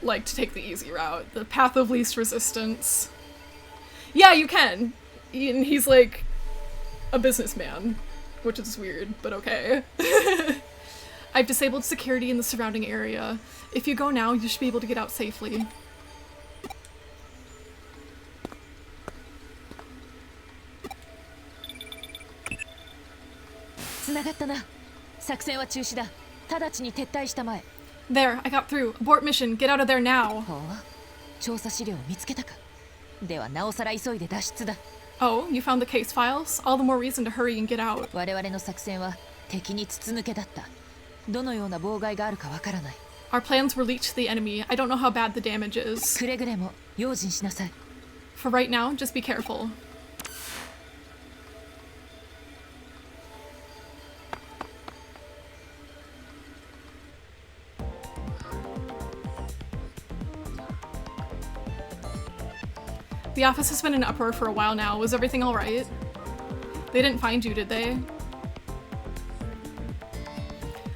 like to take the easy route, the path of least resistance. Yeah, you can. And he's like a businessman, which is weird, but okay. I've disabled security in the surrounding area. If you go now, you should be able to get out safely. 繋がったな。作戦は中止だ。直ちに撤退したまえ。 There, I got through. Abort mission. Get out of there now. ほう、調査資料を見つけたか。ではなおさら急いで脱出だ。 Oh, you found the case files? All the more reason to hurry and get out. 我々の作戦は敵に筒抜けだった。どのような妨害があるかわからない。 Our plans were leaked to the enemy. I don't know how bad the damage is. くれぐれも用心しなさい。 For right now, just be careful. The office has been in uproar for a while now. Was everything alright? They didn't find you, did they?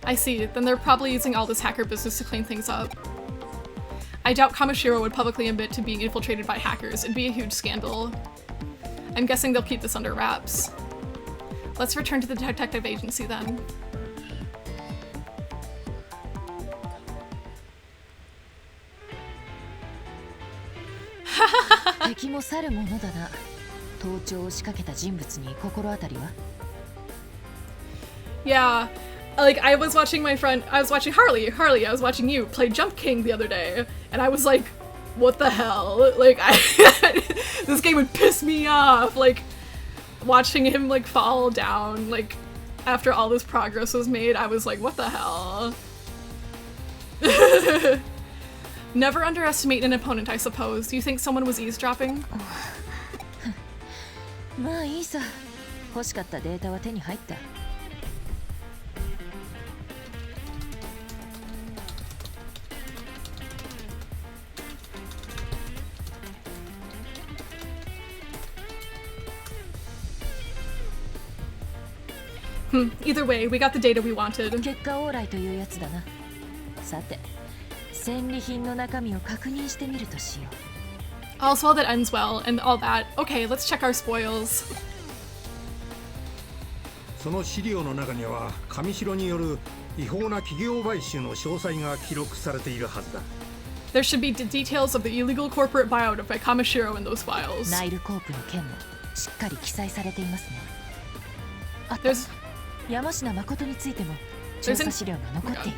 I see. Then they're probably using all this hacker business to clean things up. I doubt Kamishiro would publicly admit to being infiltrated by hackers. It'd be a huge scandal. I'm guessing they'll keep this under wraps. Let's return to the detective agency then. 敵も去るものだな。盗聴を仕掛けた人物に心当たりは？ Yeah, like I was watching Harley, I was watching you play Jump King the other day, and I was like, what the hell? Like, this game would piss me off, like, watching him, like, fall down, like, after all this progress was made, I was like, what the hell? Never underestimate an opponent, I suppose. Do you think someone was eavesdropping? まあいいさ。欲しかったデータは手に入った。Either way, we got the data we wanted. 結果オーライというやつだな。さて、戦利品の中身を確認してみるとしよう。 All's well that ends well, and all that. Okay, let's check our spoils. その資料の中には上白による違法な企業買収の詳細が記録されているはずだ。 There should be details of the illegal corporate buyout of Kamishiro in those files. ナイルコープの件もしっかり記載されていますね。あと、山科誠についても調査資料が残っている。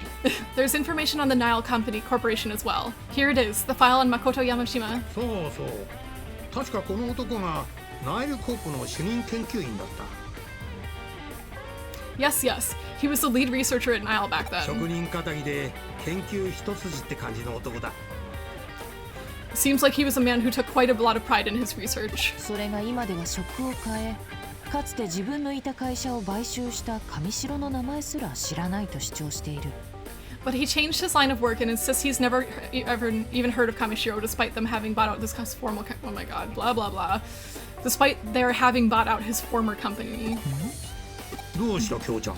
There's information on the Nile Company Corporation as well. Here it is, the file on Makoto Yamashima. そうそう。確かこの男がナイルコープの主任研究員だった。 Yes, yes. He was the lead researcher at Nile back then. 職人かたぎで研究一筋って感じの男だ。 Seems like he was a man who took quite a lot of pride in his research. それが今では職を変え、かつて自分のいた会社を買収した上白の名前すら知らないと主張している。 But he changed his line of work and insists he's never ever even heard of Kamishiro despite them having bought out this formal oh my god, blah blah blah. Despite their having bought out his former company. どうした京ちゃん?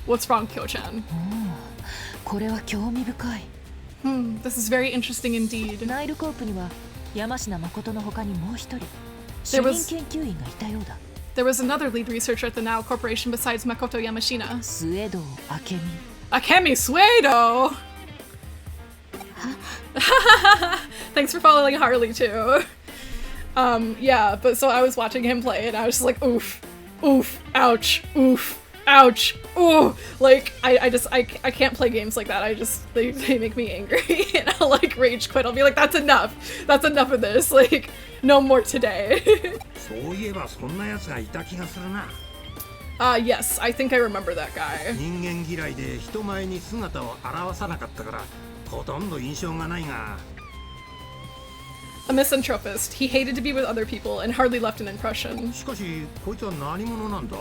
What's wrong, Kyo-chan? これは興味深い。This is very interesting indeed. ナイルコープには山科誠の他にもう一人主任研究員がいたようだ。 There was another lead researcher at the Nile Corporation besides Makoto Yamashina. スウェード明美。Akemi Suedo! Thanks for following Harley too. Yeah, but so I was watching him play and I was just like, oof, oof, ouch, oof, ouch, ooh. Like, I can't play games like that. They make me angry and I'll like rage quit. I'll be like, that's enough of this. Like, no more today. そういえばそんな奴がいた気がするな。 Yes, I think I remember that guy. 人間嫌いで人前に姿を現さなかったからほとんど印象がないが。A misanthropist. He hated to be with other people and hardly left an impression. しかしこいつは何者なんだ？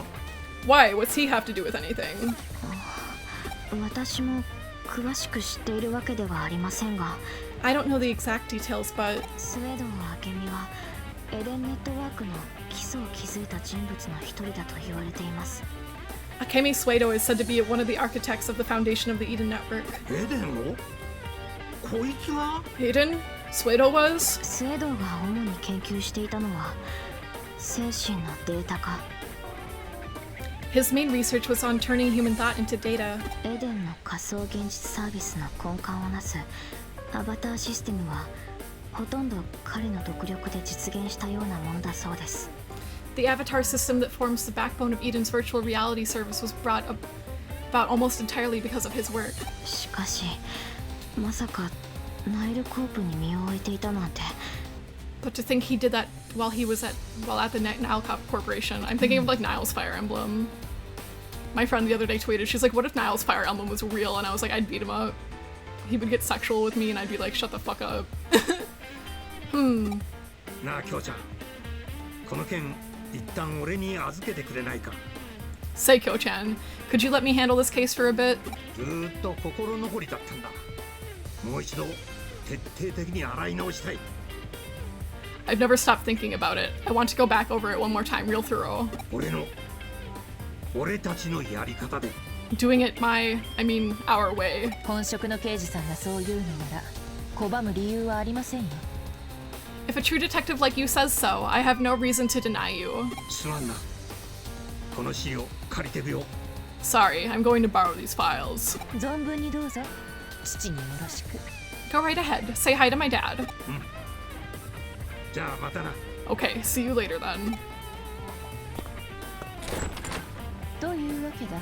Why? What's he have to do with anything? 私も詳しく知っているわけではありませんが、 I don't know the exact details, but スウェード明美はエデンネットワークの基礎を築いた人物の一人だと言われています。 Akemi Suedo is said to be one of the architects of the foundation of the Eden Network. エデンを？こいつが？ Eden? Suedo was? スウェードが主に研究していたのは精神のデータ化。 His main research was on turning human thought into data. エデンの仮想現実サービスの根幹をなすアバターシステムはほとんど彼の独力で実現したようなものだそうです。 The avatar system that forms the backbone of Eden's virtual reality service was brought about almost entirely because of his work. しかしまさかナイルコープに身を置いていたなんて。 But to think he did that while at the Nile Corporation, I'm thinking of like Nile's Fire Emblem. My friend the other day tweeted, she's like, what if Nile's Fire Emblem was real? And I was like, I'd beat him up. He would get sexual with me and I'd be like, shut the fuck up. なあ京ちゃん、この件一旦俺に預けてくれないか？ Seiko-chan, could you let me handle this case for a bit? ずーっと心残りだったんだ。もう一度徹底的に洗い直したい。 I've never stopped thinking about it. I want to go back over it one more time, real thorough. 俺たちのやり方で。 Doing it our way. 本職の刑事さんがそう言うのなら拒む理由はありませんよ。 If a true detective like you says so, I have no reason to deny you. すまんな。この資料借りてくよ。 Sorry, I'm going to borrow these files. 存分にどうぞ。父によろしく。 Go right ahead. Say hi to my dad. じゃあまたな。 Okay, see you later then. というわけだ。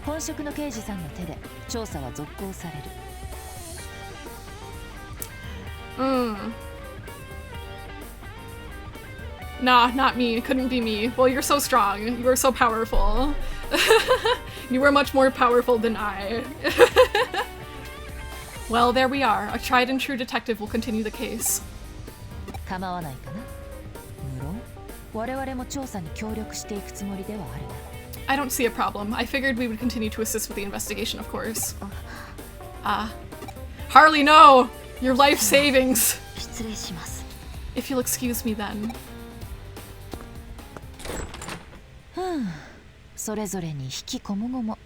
本職の刑事さんの手で調査は続行される。Nah, not me. Couldn't be me. Well, you're so strong. You are so powerful. You are much more powerful than I. Well, there we are. A tried and true detective will continue the case. 構わないかな。無論、我々も調査に協力していくつもりではあるが。I don't see a problem. I figured we would continue to assist with the investigation, of course. Harley, no! Your life savings! 失礼します。 If you'll excuse me then. それぞれに引きこもごも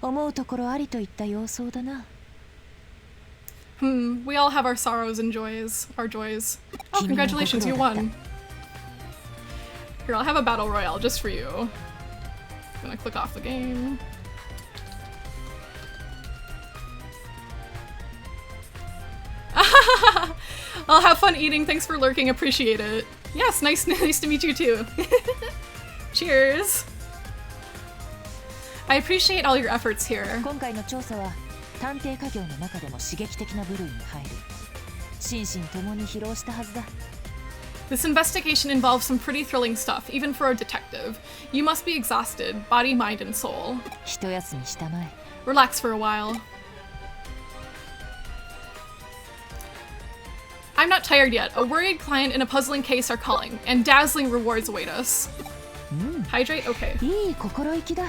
思うところありといった様相だな。We all have our sorrows and joys. Our joys. Oh, congratulations, you won. Here, I'll have a battle royale just for you. I'm gonna click off the game. I'll have fun eating. Thanks for lurking. Appreciate it. Yes, nice to meet you too. Cheers. I appreciate all your efforts here. 今回の調査は探偵家業の中でも刺激的な部類に入る。心身ともに疲労したはずだ。This investigation involves some pretty thrilling stuff, even for a detective. You must be exhausted, body, mind, and soul. 一休みしたまえ。Relax for a while. I'm not tired yet. A worried client and a puzzling case are calling, and dazzling rewards await us. Hydrate? Okay. いい心意気だ。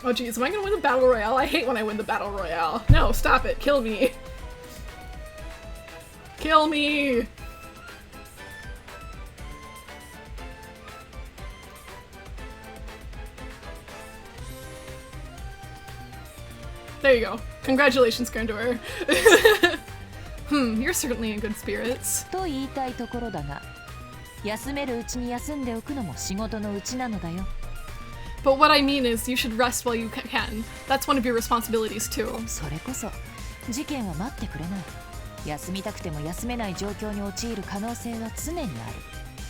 Oh geez, am I gonna win the battle royale? I hate when I win the battle royale. No, stop it. Kill me. Kill me. There you go. Congratulations, Grandeur. You're certainly in good spirits. と言いたいところだが、休めるうちに休んでおくのも仕事のうちなのだよ。But what I mean is, you should rest while you can. That's one of your responsibilities too. それこそ、事件は待ってくれない。休みたくても休めない状況に陥る可能性は常にある。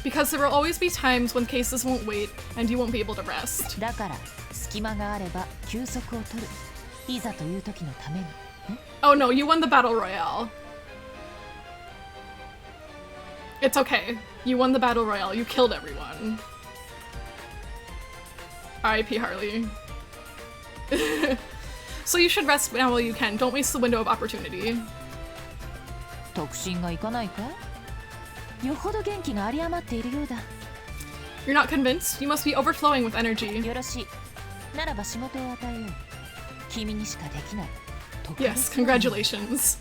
Because there will always be times when cases won't wait and you won't be able to rest. だから、隙間があれば休息を取る。いざという時のために。Oh no, you won the battle royale. It's okay. You won the battle royale. You killed everyone. R.I.P. Harley. So you should rest now while you can. Don't waste the window of opportunity. 特進がいかないか？よほど元気が有り余っているようだ。You're not convinced? You must be overflowing with energy. よろしい。ならば仕事を与えよう。君にしかできない。Yes, congratulations.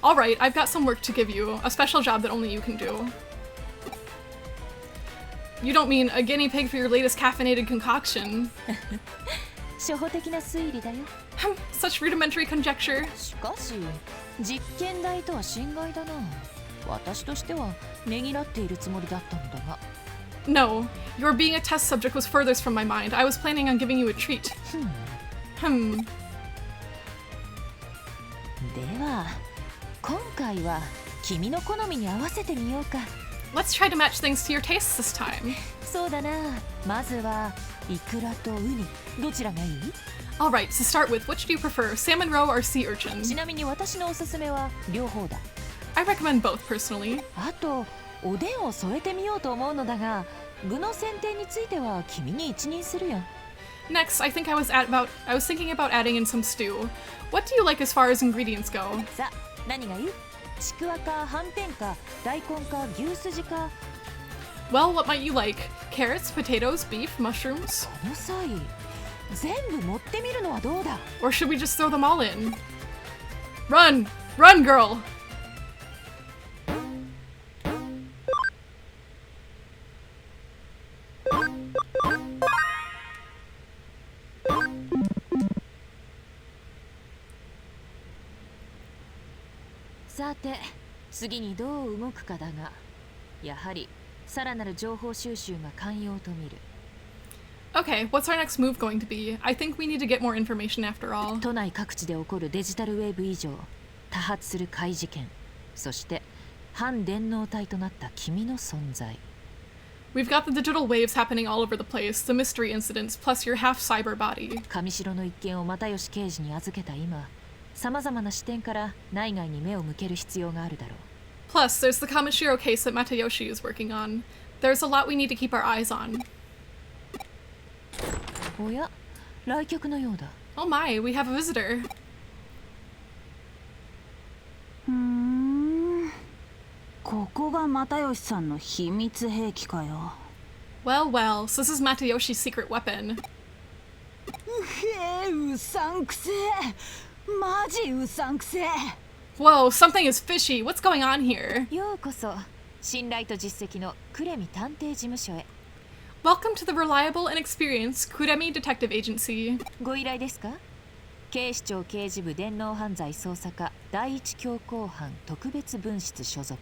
Alright, I've got some work to give you. A special job that only you can do. You don't mean a guinea pig for your latest caffeinated concoction. 初歩的な推理だよ。Such rudimentary conjecture. しかし、実験台とは心外だな。私としてはねぎらっているつもりだったのだが。No, your being a test subject was furthest from my mind. I was planning on giving you a treat. では、今回は君の好みに合わせてみようか。Let's try to match things to your tastes this time. そうだな。まずはイクラとウニ。どちらがいい？ Alright, to start with, which do you prefer, salmon roe or sea urchin? ちなみに私のおすすめは両方だ。I recommend both personally. あと、おでんを添えてみようと思うのだが、具の選定については君に一任するよ。Next, I was thinking about adding in some stew. What do you like as far as ingredients go? さあ、何がいい？ちくわか、はんぺんか、大根か、牛すじか。Well, what might you like? Carrots, potatoes, beef, mushrooms? この際、全部持ってみるのはどうだ？ Or should we just throw them all in? Run! Run, girl!さて、次にどう動くかだが、やはりさらなる情報収集が肝要と見る。Okay, what's our next move going to be? I think we need to get more information after all. 都内各地で起こるデジタルウェーブ以上、多発する怪事件、そして反電脳体となった君の存在。We've got the digital waves happening all over the place, the mystery incidents, plus your half-cyber body. 上白の一件を又吉刑事に預けた今、様々な視点から内外に目を向ける必要があるだろう。Plus, there's the Kamishiro case that Matayoshi is working on. There's a lot we need to keep our eyes on. おや、来客のようだ。Oh my, we have a visitor. ここが又吉さんの秘密兵器かよ。Well, well, so this is Matayoshi's secret weapon. うさんくせえ。マジうさんくせえ。Whoa, something is fishy. What's going on here? ようこそ、信頼と実績のクレミ探偵事務所へ。Welcome to the reliable and experienced Kuremi Detective Agency. ご依頼ですか？警視庁刑事部電脳犯罪捜査課第一強行班特別分室所属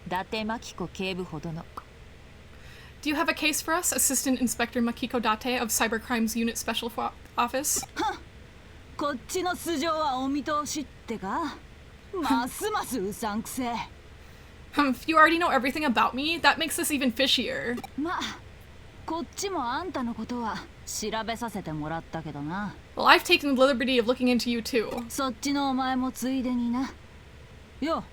伊達真紀子警部補殿。Do you have a case for us, Assistant Inspector Makiko Date of Cybercrimes Unit Special Office? こっちの素性はお見通しってか？ますますうさんくせえ。If you already know everything about me, that makes this even fishier. まあ、こっちもあんたのことは調べさせてもらったけどな。Well, I've taken the liberty of looking into you too. そっちのお前もついでにな。よ、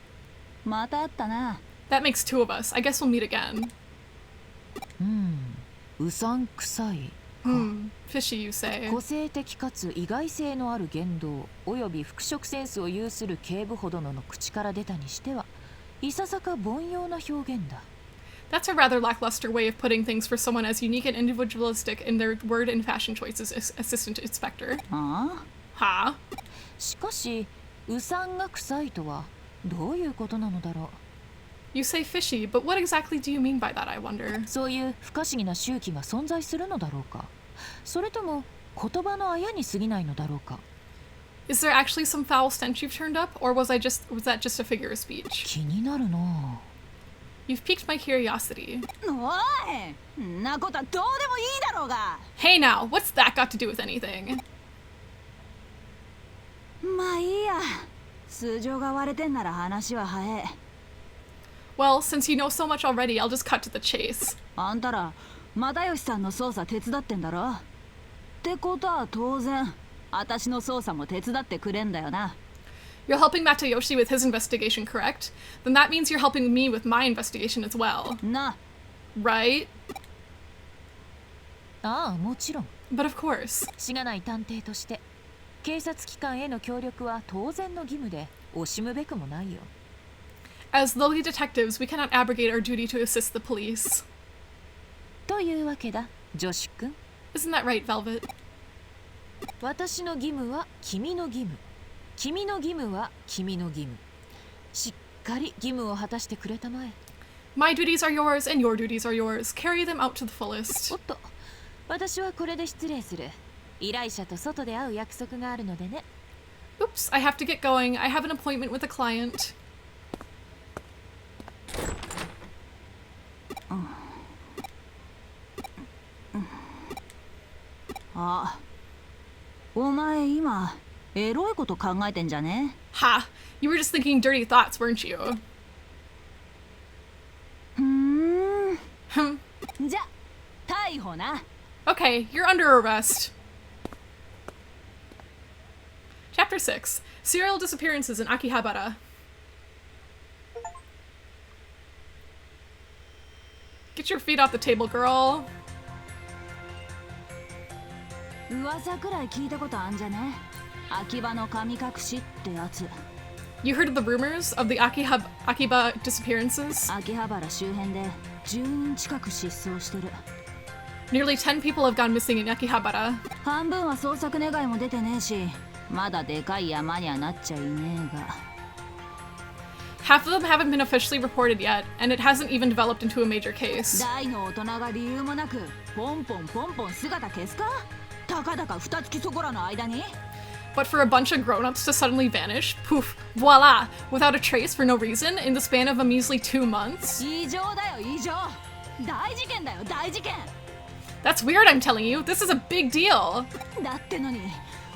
また会ったな。That makes two of us. I guess we'll meet again. うさんくさい。Fishy, you say. 個性的かつ意外性のある言動および服飾センスを有する警部補殿の口から出たにしてはいささか凡庸な表現だ。That's a rather lackluster way of putting things for someone as unique and individualistic in their word and fashion choices as Assistant Inspector. はあ？しかし、うさんが臭いとはどういうことなのだろう。You say fishy, but what exactly do you mean by that, I wonder? そういう不可思議な周期が存在するのだろうか。それとも言葉のあやに過ぎないのだろうか。Is there actually some foul stench you've turned up, or was that just a figure of speech? 気になるな。You've piqued my curiosity. おい、んなことはどうでもいいだろうが。Hey now, what's that got to do with anything? まあいいや。素性が割れてんなら話は早え。Well, since you know so much already, I'll just cut to the chase. あんたら、又吉さんの捜査手伝ってんだろ？ってことは当然、私の捜査も手伝ってくれんだよな。You're helping Matayoshi with his investigation, correct? Then that means you're helping me with my investigation as well. な Right? ああ、もちろん。 But of course. しがない探偵として警察機関への協力は当然の義務で惜しむべくもないよ。 As lowly detectives, we cannot abrogate our duty to assist the police. というわけだ、ジョシュ君。 Isn't that right, Velvet? 私の義務は君の義務。君の義務は君の義務。しっかり義務を果たしてくれたまえ。 My duties are yours and your duties are yours. Carry them out to the fullest. おっと、私はこれで失礼する。依頼者と外で会う約束があるのでね。 Oops, I have to get going. I have an appointment with a client. あ、お前今エロいこと考えてんじゃね？ Ha! You were just thinking dirty thoughts, weren't you? じゃ、逮捕な。 Okay, you're under arrest. Chapter 6. Serial disappearances in Akihabara. Get your feet off the table, girl. 噂くらい聞いたことあんじゃね？秋葉の神隠しってやつ。 You heard of the rumors of the Akiba disappearances? 秋葉原周辺で10人近く失踪してる。 Nearly 10 people have gone missing in Akihabara. 半分は捜索願いも出てねえし、まだでかい山にはなっちゃいねえが。 Half of them haven't been officially reported yet, and it hasn't even developed into a major case. 大の大人が理由もなくポンポンポンポン姿消すか？たかだか二月そこらの間に。 But for a bunch of grown-ups to suddenly vanish, poof, voila, without a trace for no reason, in the span of a measly 2 months? 異常だよ異常。大事件だよ大事件。 That's weird, I'm telling you. This is a big deal. だってのに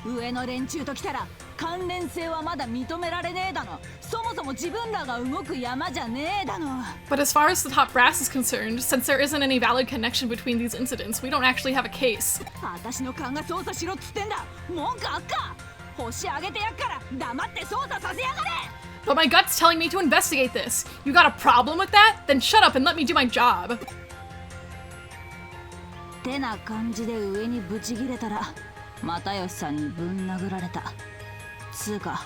上の連中と来たら関連性はまだ認められねえだの。そもそも自分らが動く山じゃねえだの。 But as far as the top brass is concerned, since there isn't any valid connection between these incidents, we don't actually have a case. 私の勘が捜査しろっつってんだ。文句あっか。星あげてやっから黙って捜査させやがれ。 But my gut's telling me to investigate this. You got a problem with that? Then shut up and let me do my job. てな感じで上にブチギレたら又吉さんにぶん殴られた。つうか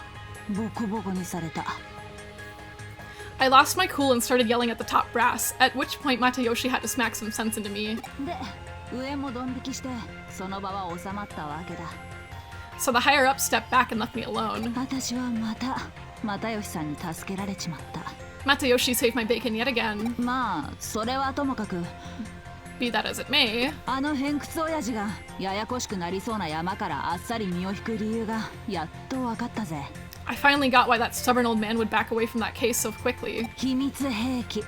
ボコボコにされた。 I lost my cool and started yelling at the top brass, at which point Matayoshi had to smack some sense into me. で上もドン引きしてその場は収まったわけだ。 So the higher-ups stepped back and left me alone. 私はまた又吉さんに助けられちまった。 Matayoshi saved my bacon yet again. まあそれはともかく Be that as it may. あの偏屈親父がややこしくなりそうな山からあっさり身を引く理由がやっと分かったぜ。 I finally got why that stubborn old man would back away from that case so quickly. 秘密兵器。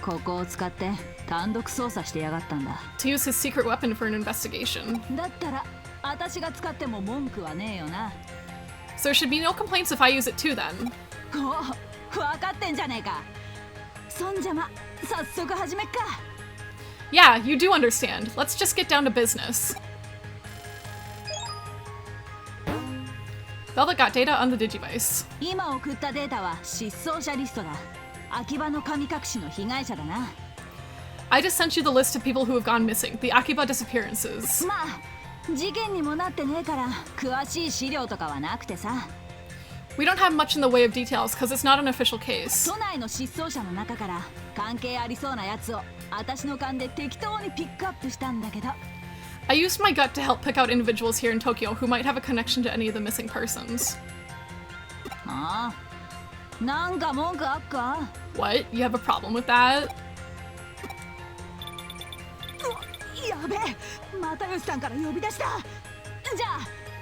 ここを使って単独捜査してやがったんだ。 To use his secret weapon for an investigation. だったら私が使っても文句はねえよな。 So there should be no complaints if I use it too then. おう、分かってんじゃねえか。そんじゃま、早速始めっか。 Yeah, you do understand. Let's just get down to business. Velvet got data on the Digivice. 今送ったデータは失踪者リストだ。秋葉の神隠しの被害者だな。 I just sent you the list of people who have gone missing, the Akiba disappearances. まあ、事件にもなってねえから詳しい資料とかはなくてさ。 We don't have much in the way of details because it's not an official case. 都内の失踪者の中から関係ありそうなやつを私の勘で適当にピックアップしたんだけど。 I used my gut to help pick out individuals here in Tokyo who might have a connection to any of the missing persons. ああ、なんか文句あっか？ What? You have a problem with that? やべえ、又吉さんから呼び出した。じゃ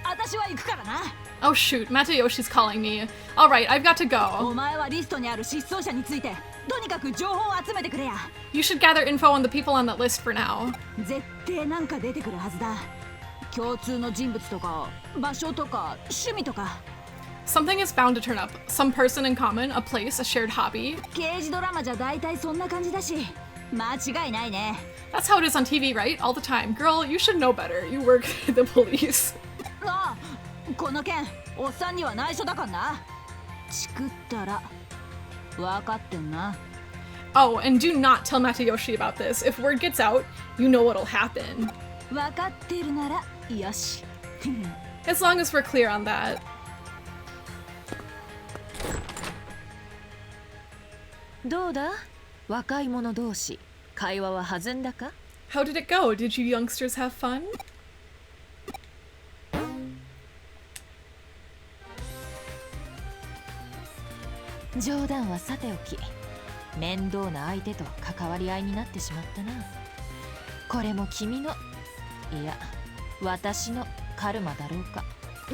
あ、私は行くからな。 Oh shoot, Matayoshi's calling me. Alright, I've got to お go. 前はリストにある失踪者についてとにかく情報を集めてくれや。 You should gather info on the people on that list for now. 絶対なんか出てくるはずだ。共通の人物とか場所とか趣味とか。 Something is bound to turn up. Some person in common, a place, a shared hobby. 刑事ドラマじゃ大体そんな感じだし間違いないね。 That's how it is on TV, right? All the time. Girl, you should know better. You work at the police. ああ、この件おっさんには内緒だからな。チクったら分かってんな。 Oh, and do not tell Matayoshi about this. If word gets out, you know what'll happen. 分かってるならよし。 As long as we're clear on that. どうだ若い者同士会話は弾んだか How did it go? Did you youngsters have fun? 冗談はさておき面倒な相手と関わり合いになってしまったな。これも君のいや私のカルマだろうか。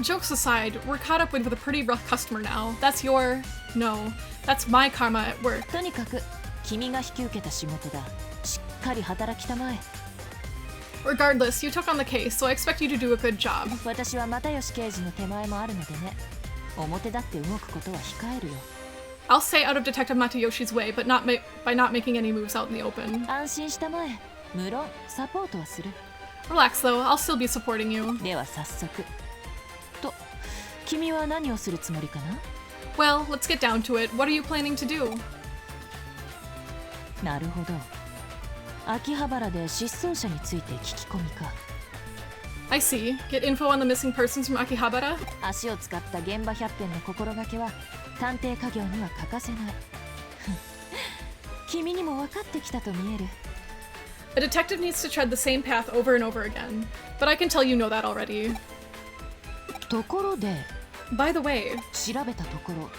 Jokes aside, we're caught up with a pretty rough customer now. That's your... No, that's my karma at work. とにかく君が引き受けた仕事だ。しっかり働きたまえ。 Regardless, you took on the case, so I expect you to do a good job. 私は又吉刑事の手前もあるのでね。表立って動くことは控えるよ。 I'll stay out of Detective Matayoshi's way, but by not making any moves out in the open. 安心したまえ。無論サポートはする。 Relax though, I'll still be supporting you. では早速。と、君は何をするつもりかな Well, let's get down to it. What are you planning to do? なるほど。秋葉原で失踪者について聞き込みか。 I see. Get info on the missing persons from Akihabara? 足を使った現場百遍の心がけは探偵家業には欠かせない。君にも分かってきたと見える。 A detective needs to tread the same path over and over again, but I can tell you know that already. ところで、 By the way, 調べたところ、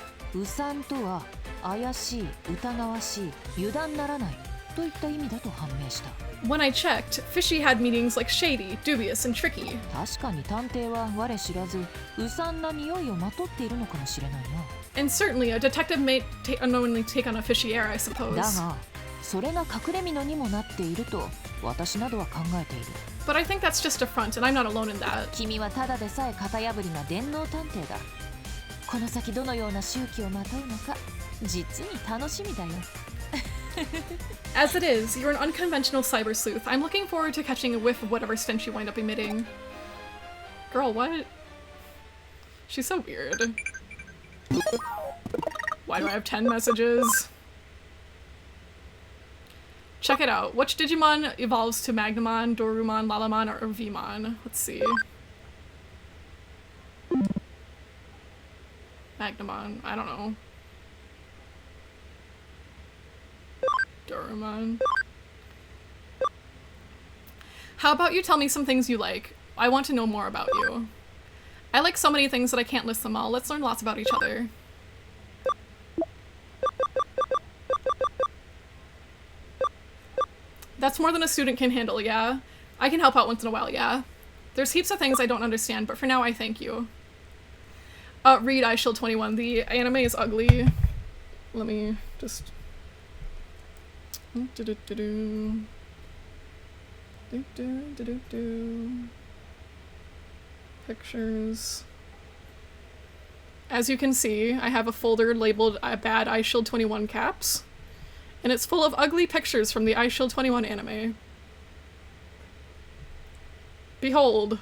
うさんとは怪しい、疑わしい、油断ならないといった意味だと判明した。 when I checked, Fishy had meanings like shady, dubious, and tricky. 確かに探偵は我知らず、うさんな匂いをまとっているのかもしれないな。 And certainly, a detective may unknowingly take on a fishy air, I suppose. だが、それが隠れ蓑にもなっていると私などは考えている。 But I think that's just a front, and I'm not alone in that. 君はただでさえ型破りな電脳探偵だ。この先どのような周期をまとうのか、実に楽しみだよ。As it is, you're an unconventional cyber sleuth. I'm looking forward to catching a whiff of whatever stench you wind up emitting. Girl, what? She's so weird. Why do I have 10 messages? Check it out. Which Digimon evolves to Magnamon, Dorumon, Lalamon, or Vmon? Let's see. Magnamon. I don't know. Dorumon. How about you tell me some things you like? I want to know more about you. I like so many things that I can't list them all. Let's learn lots about each other. That's more than a student can handle, yeah? I can help out once in a while, yeah? There's heaps of things I don't understand, but for now I thank you. Read iShield 21. The anime is ugly. Let me just... Pictures. As you can see, I have a folder labeled Bad iShield 21 Caps. And it's full of ugly pictures from the iShield 21 anime. Behold.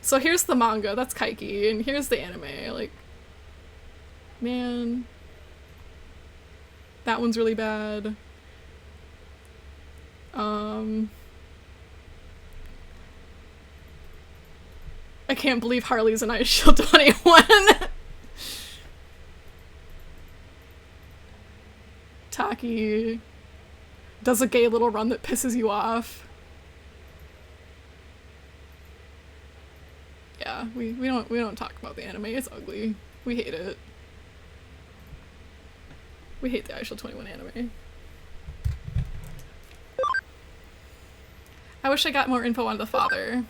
So here's the manga, that's Kaiki, and here's the anime, like... Man. That one's really bad. I can't believe Harley's an iShield 21! Taki does a gay little run that pisses you off. Yeah, we don't talk about the anime. It's ugly. We hate it. We hate the iShield 21 anime. I wish I got more info on the father.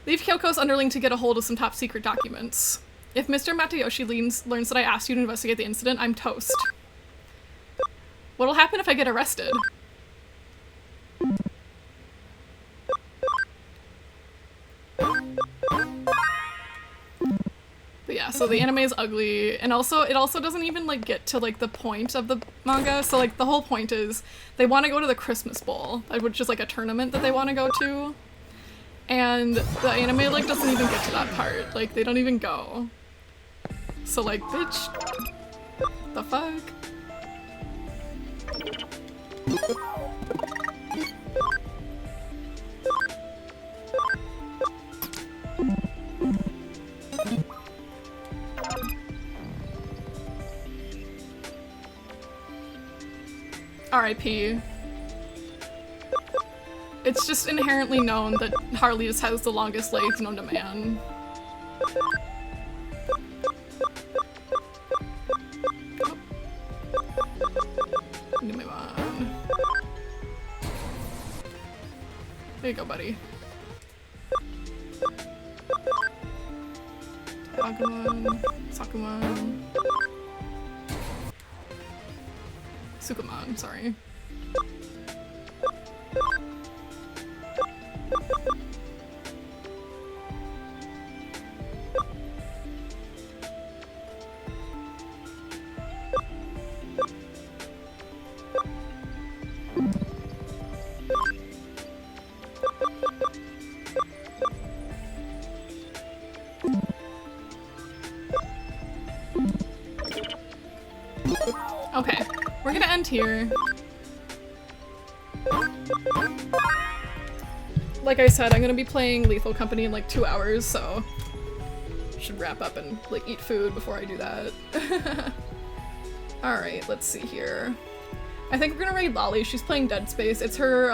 Leave Kyoko's underling to get a hold of some top secret documents. If Mr. Matayoshi learns that I asked you to investigate the incident, I'm toast. What'll happen if I get arrested? But yeah, so the anime is ugly, and also it also doesn't even like get to like the point of the manga. So like the whole point is they want to go to the Christmas Bowl, which is like a tournament that they want to go to. And the anime like doesn't even get to that part. Like they don't even go. So like, bitch, the fuck? R.I.P. It's just inherently known that Harley's has the longest legs known to man. Move on. There you go, buddy. Agumon, Sakumon, Sukumon, sorry. Okay, we're gonna end here. Like I said, I'm gonna be playing Lethal Company in like 2 hours, so should wrap up and like eat food before I do that. Alright, let's see here. I think we're gonna raid Lolly. She's playing Dead Space. It's her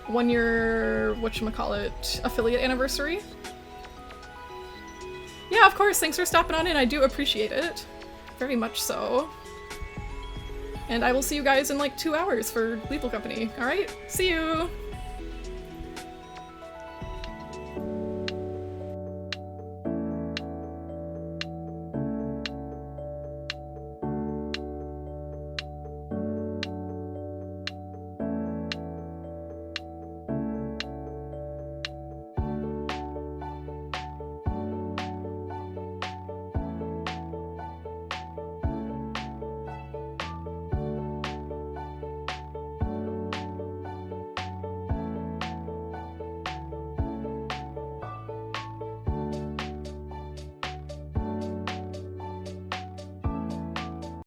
1 year, whatchamacallit, affiliate anniversary. Yeah, of course, thanks for stopping on in. I do appreciate it. Very much so. And I will see you guys in like 2 hours for Lethal Company. Alright, see you!